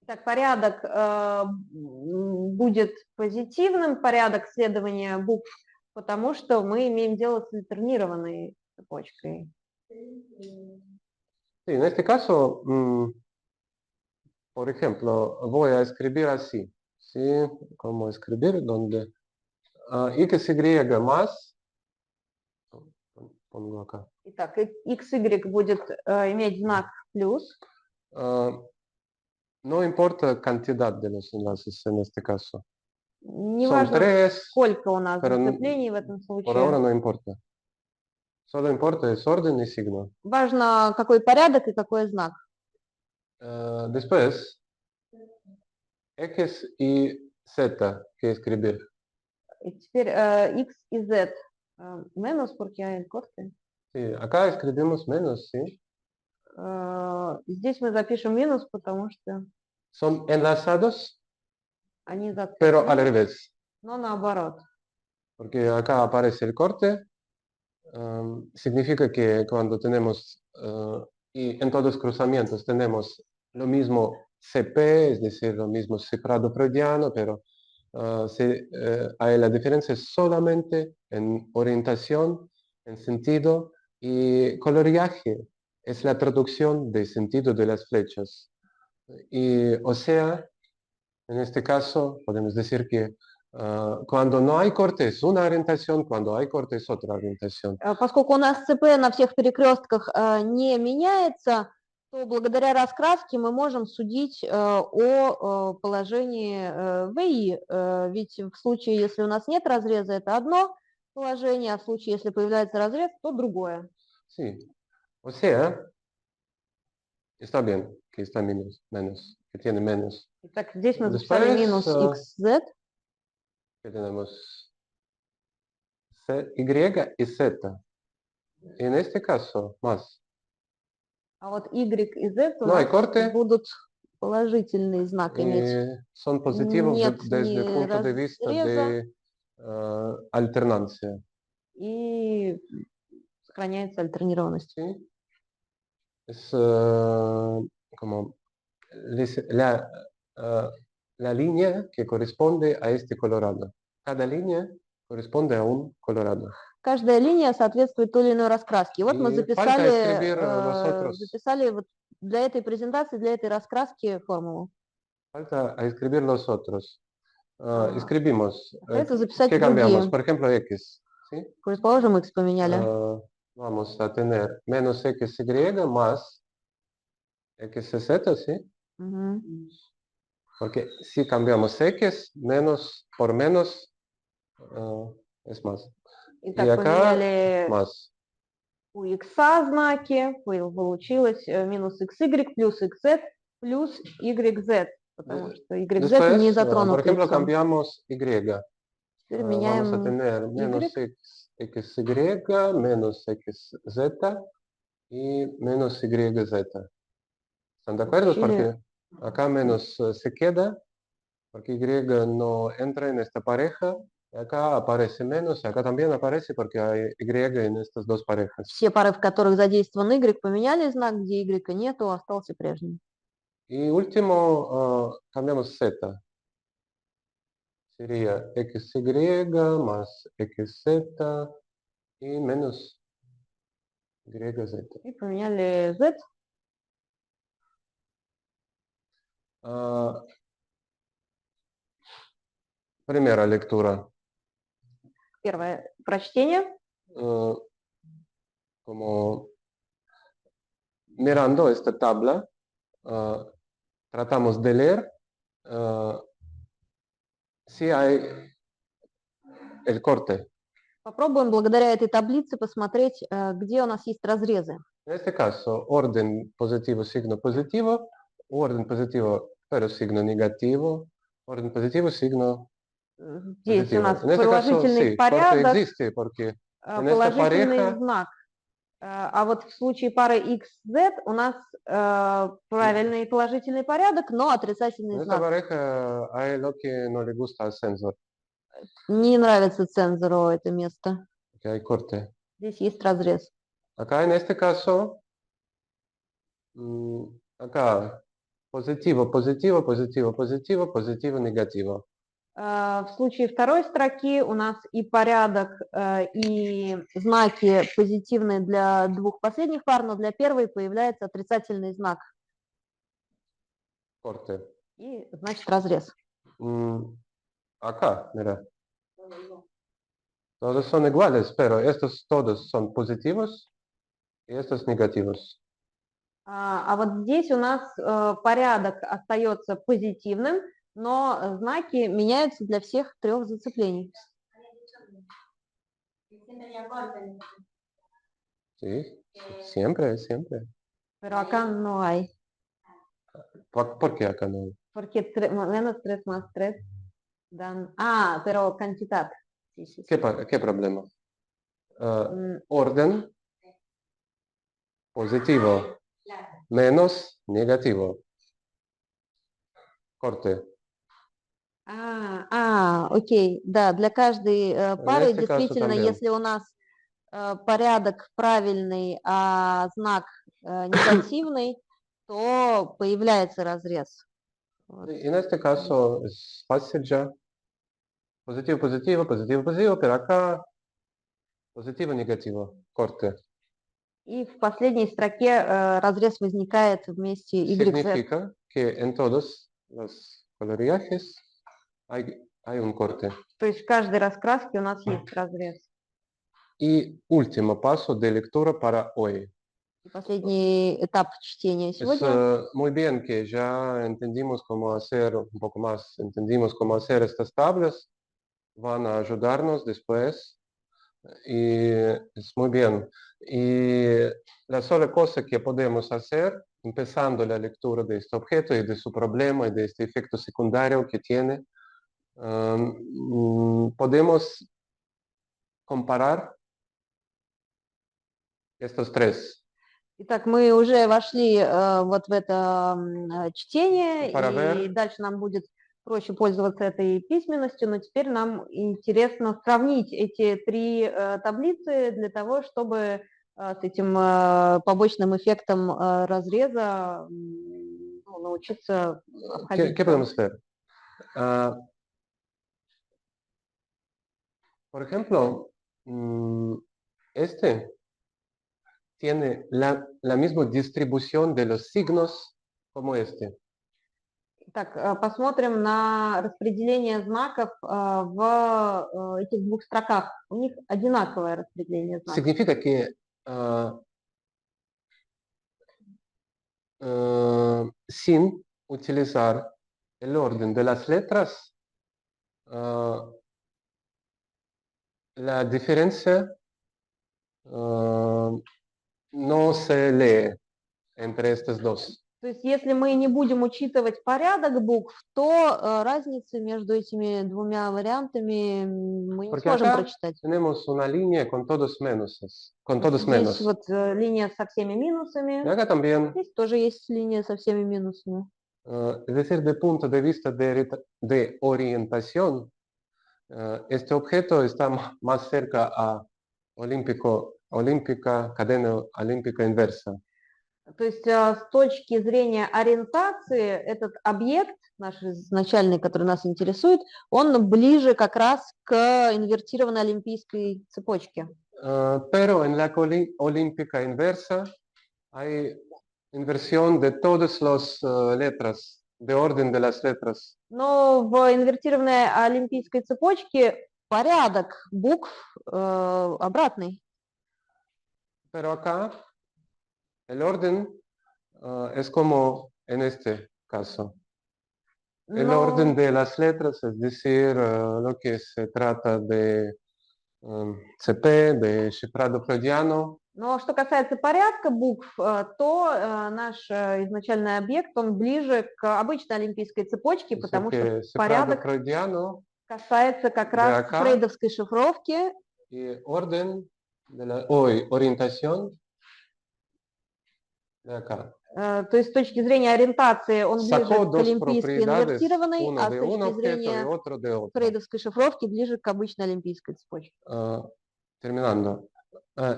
Так, порядок будет позитивным, порядок следования букв, потому что мы имеем дело с альтернированной цепочкой. Sí, en este caso, por ejemplo, voy a escribir así. ¿Sí? ¿Cómo escribir? Donde XY más, pongo acá. Итак, XY будет иметь знак плюс. No importa cantidad de los enlaces en este caso. Не Son важно, tres, сколько у нас pero зацеплений в этом por ahora случае. no importa. Solo importa es orden y signo. Важно, какой порядок и какой знак. Después, X y Z que escribir. И теперь X и Z. Menos porque hay corte. Sí, acá escribimos menos, ¿sí? Здесь мы запишем минус, потому что Son enlazados, они pero al зацеплены, revés. но наоборот. Porque acá aparece el corte, significa que cuando tenemos, y en todos los cruzamientos tenemos lo mismo CP, es decir, lo mismo cifrado freudiano, pero hay la diferencia solamente en orientación, en sentido y coloreaje. Es la traducción del sentido de las flechas. Y, o sea, en este caso podemos decir que cuando no hay corte es una orientación, cuando hay corte es otra orientación. Поскольку у нас ЦП на всех перекрестках не меняется, то благодаря раскраске мы можем судить о положении ВИ. Ведь в случае, если у нас нет разреза, это одно положение, а в случае, если появляется разрез, то другое. Sí, o sea, está bien que está menos, que tiene menos. Итак, здесь мы записали минус xz. Que tenemos Y y Z. En este caso, más. А вот y и z у No hay нас corte. будут положительный знак иметь. Son positivos Нет desde el ни punto de vista разреза de alternancia. и сохраняется альтернированность. ¿Sí? Es como la línea que corresponde a este colorado. Cada línea corresponde a un colorado. Каждая линия соответствует той или иной раскраске. Вот мы И falta escribir los otros. записали вот для этой презентации, для этой раскраски формулу. Falta escribir los otros. Escribimos. Остается записать ¿Qué cambiamos? другие. Por ejemplo, X. ¿Sí? Предположим, x поменяли. Vamos a tener menos XY más XZ, ¿sí? Мгм. Porque si cambiamos X, menos por menos es más. Итак, И acá поменяли más. у x знаки, получилось минус xy плюс xz плюс yz, потому что yz Después, не por затронуто ejemplo, иксом. cambiamos Y. Теперь Vamos a меняем tener menos XY, menos XZ y menos YZ. ¿Están de acuerdo? Porque acá menos se queda, porque Y no entra en esta pareja. Y acá aparece menos, y acá también aparece porque hay Y en estas dos parejas. все пары, в которых задействован y, поменяли знак, где y нету, остался прежним. Y último, cambiamos Z. Sería XY más XZ y menos YZ. И поменяли z. Primera lectura. Первое прочтение. Como mirando esta tabla, tratamos de leer si hay el corte. Попробуем благодаря этой таблице посмотреть, где у нас есть разрезы. En este caso, orden positivo, signo positivo, orden positivo, pero signo negativo, orden positivo, signo Здесь у нас en este caso, положительный sí, порядок, corte existe porque en esta положительный pareja знак. А вот в случае пары XZ у нас правильный положительный порядок, но отрицательный en esta знак. pareja hay lo que no le gusta al censor, Не нравится цензору это место. que hay corte. Здесь есть разрез. Acá en este caso, acá positivo, positivo, positivo, positivo, positivo, negativo. В случае второй строки у нас и порядок, и знаки позитивные для двух последних пар, но для первой появляется отрицательный знак. Corte. И значит разрез. Acá, mira. Todos son iguales, pero estos todos son positivos y estos negativos. А вот здесь у нас порядок остается позитивным, но знаки меняются для всех трех зацеплений. Sí, siempre, siempre. Pero acá no hay. ¿Por qué acá no? Porque menos 3 más 3 dan... pero cantidad. Sí, sí, sí. ¿Qué problema? Orden positivo menos negativo. Corte. Окей, да, для каждой пары este caso действительно, también. если у нас порядок правильный, а знак негативный, то появляется разрез. Вот. En este caso es fácil ya. Positivo, positivo, positivo, positivo, pero acá positivo, negativo. Corte. И в последней строке разрез возникает вместе YZ. Significa que en todos los coloreajes hay un corte. То есть в каждой раскраске у нас есть разрез. Y último paso de lectura para hoy. И последний этап чтения Es сегодня. muy bien que ya entendimos cómo hacer un poco más, entendimos cómo hacer estas tablas, van a ayudarnos después y es muy bien. Y la sola cosa que podemos hacer, empezando la lectura de este objeto y de su problema y de este efecto secundario que tiene, podemos comparar estos tres. Итак, мы уже вошли вот в это чтение, Para и ver. дальше нам будет проще пользоваться этой письменностью, но теперь нам интересно сравнить эти три таблицы для того, чтобы с этим побочным эффектом разреза научиться обходить. ¿Qué podemos ver? Por ejemplo, este tiene la misma distribución de los signos como este. Так, посмотрим на распределение знаков в этих двух строках. У них одинаковое распределение знаков. Significa que sin utilizar el orden de las letras, la diferencia no se lee entre estos dos. То есть если мы не будем учитывать порядок букв, то разницы между этими двумя вариантами мы не Porque сможем acá прочитать. tenemos una línea con todos menos, con todos Здесь menos. вот линия со всеми минусами, Y acá también. здесь тоже есть линия со всеми минусами. Es decir, de punto de vista de orientación, este objeto está más cerca a olímpica, cadena olímpica inversa. То есть с точки зрения ориентации этот объект, наш изначальный, который нас интересует, он ближе как раз к инвертированной олимпийской цепочке. Pero en la olímpica inversa hay inversión de todas las letras, de orden de las letras. Но в инвертированной олимпийской цепочке порядок букв обратный. Pero acá el orden es como en este caso. El orden de las letras, es decir, lo que se trata de CP, de cifrado freudiano. Но что касается порядка букв, то наш изначальный объект, он ближе к обычной олимпийской цепочке, потому что порядок касается как раз фрейдовской шифровки. И orden de la orientación de acá. То есть с точки зрения ориентации он ближе к олимпийской инвертированной, а с точки зрения фрейдовской шифровки ближе к обычной олимпийской цепочке. Terminando.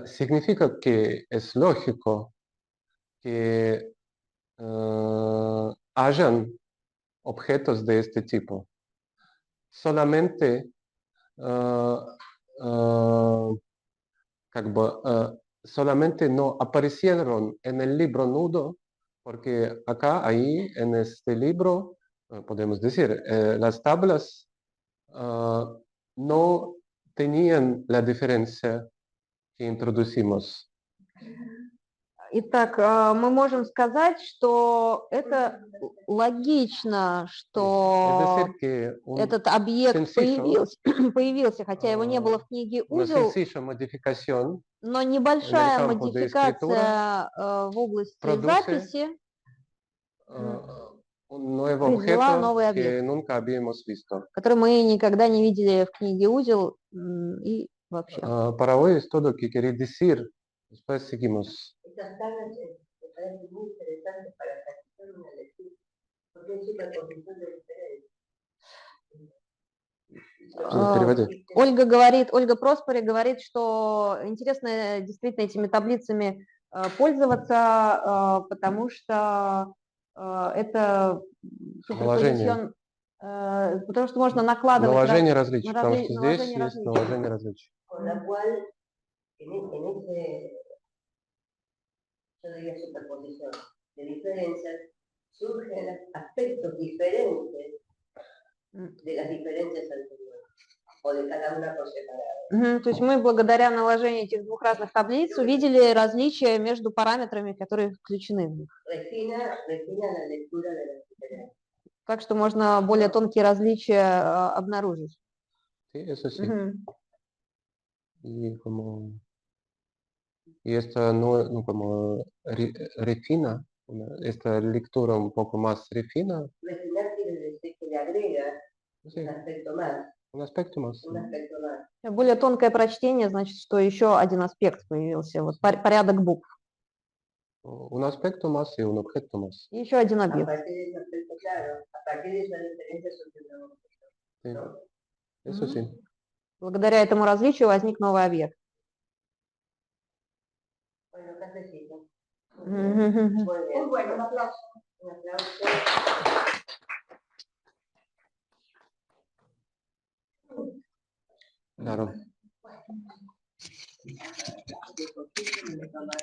Significa que es lógico que hayan objetos de este tipo. Solamente solamente no aparecieron en el libro nudo, porque acá, ahí, en este libro, podemos decir, las tablas no tenían la diferencia que introducimos. Итак, мы можем сказать, что это логично, что этот объект появился, хотя его не было в книге «Узел», но небольшая модификация в области записи произвела новый объект, который мы никогда не видели в книге «Узел» и вообще. Para hoy es todo lo que quería decir. Después seguimos. Estas tablas me parecen muy interesantes. importante para realizar una lectura, porque es superposición de diferencias. Переводи. Ольга Проспери говорит, что интересно действительно этими таблицами пользоваться, потому что это суперпозицион, потому что можно накладывать Наложение различий, потому что здесь наложение есть наложение различий. Con la cual, en ese, yo diría superposición de diferencias, surgen aspectos diferentes de las diferencias anteriores, o de cada una por separado. То есть мы благодаря наложению этих двух разных таблиц увидели различия между параметрами, которые включены в них. Refina la lectura de las diferencias. Так что можно более тонкие различия обнаружить. Sí, eso sí. Y esta no como refina, esta lectura un poco más refina. Refinar quiere decir que le agrega Sí, un aspecto más, un aspecto más. un aspecto más. Более тонкое прочтение, значит, что еще один аспект появился, вот порядок букв. Un aspecto más y un objeto más. И еще один A объект. partir de ese aspecto, claro, a partir de esa diferencia surge un nuevo objeto, Sí, ¿no? eso sí. Благодаря этому различию возник новый объект. Bueno, cafecito. Мгм. Muy bien. Bueno, un aplauso. Un aplauso. Claro. De poquito me lo tomas.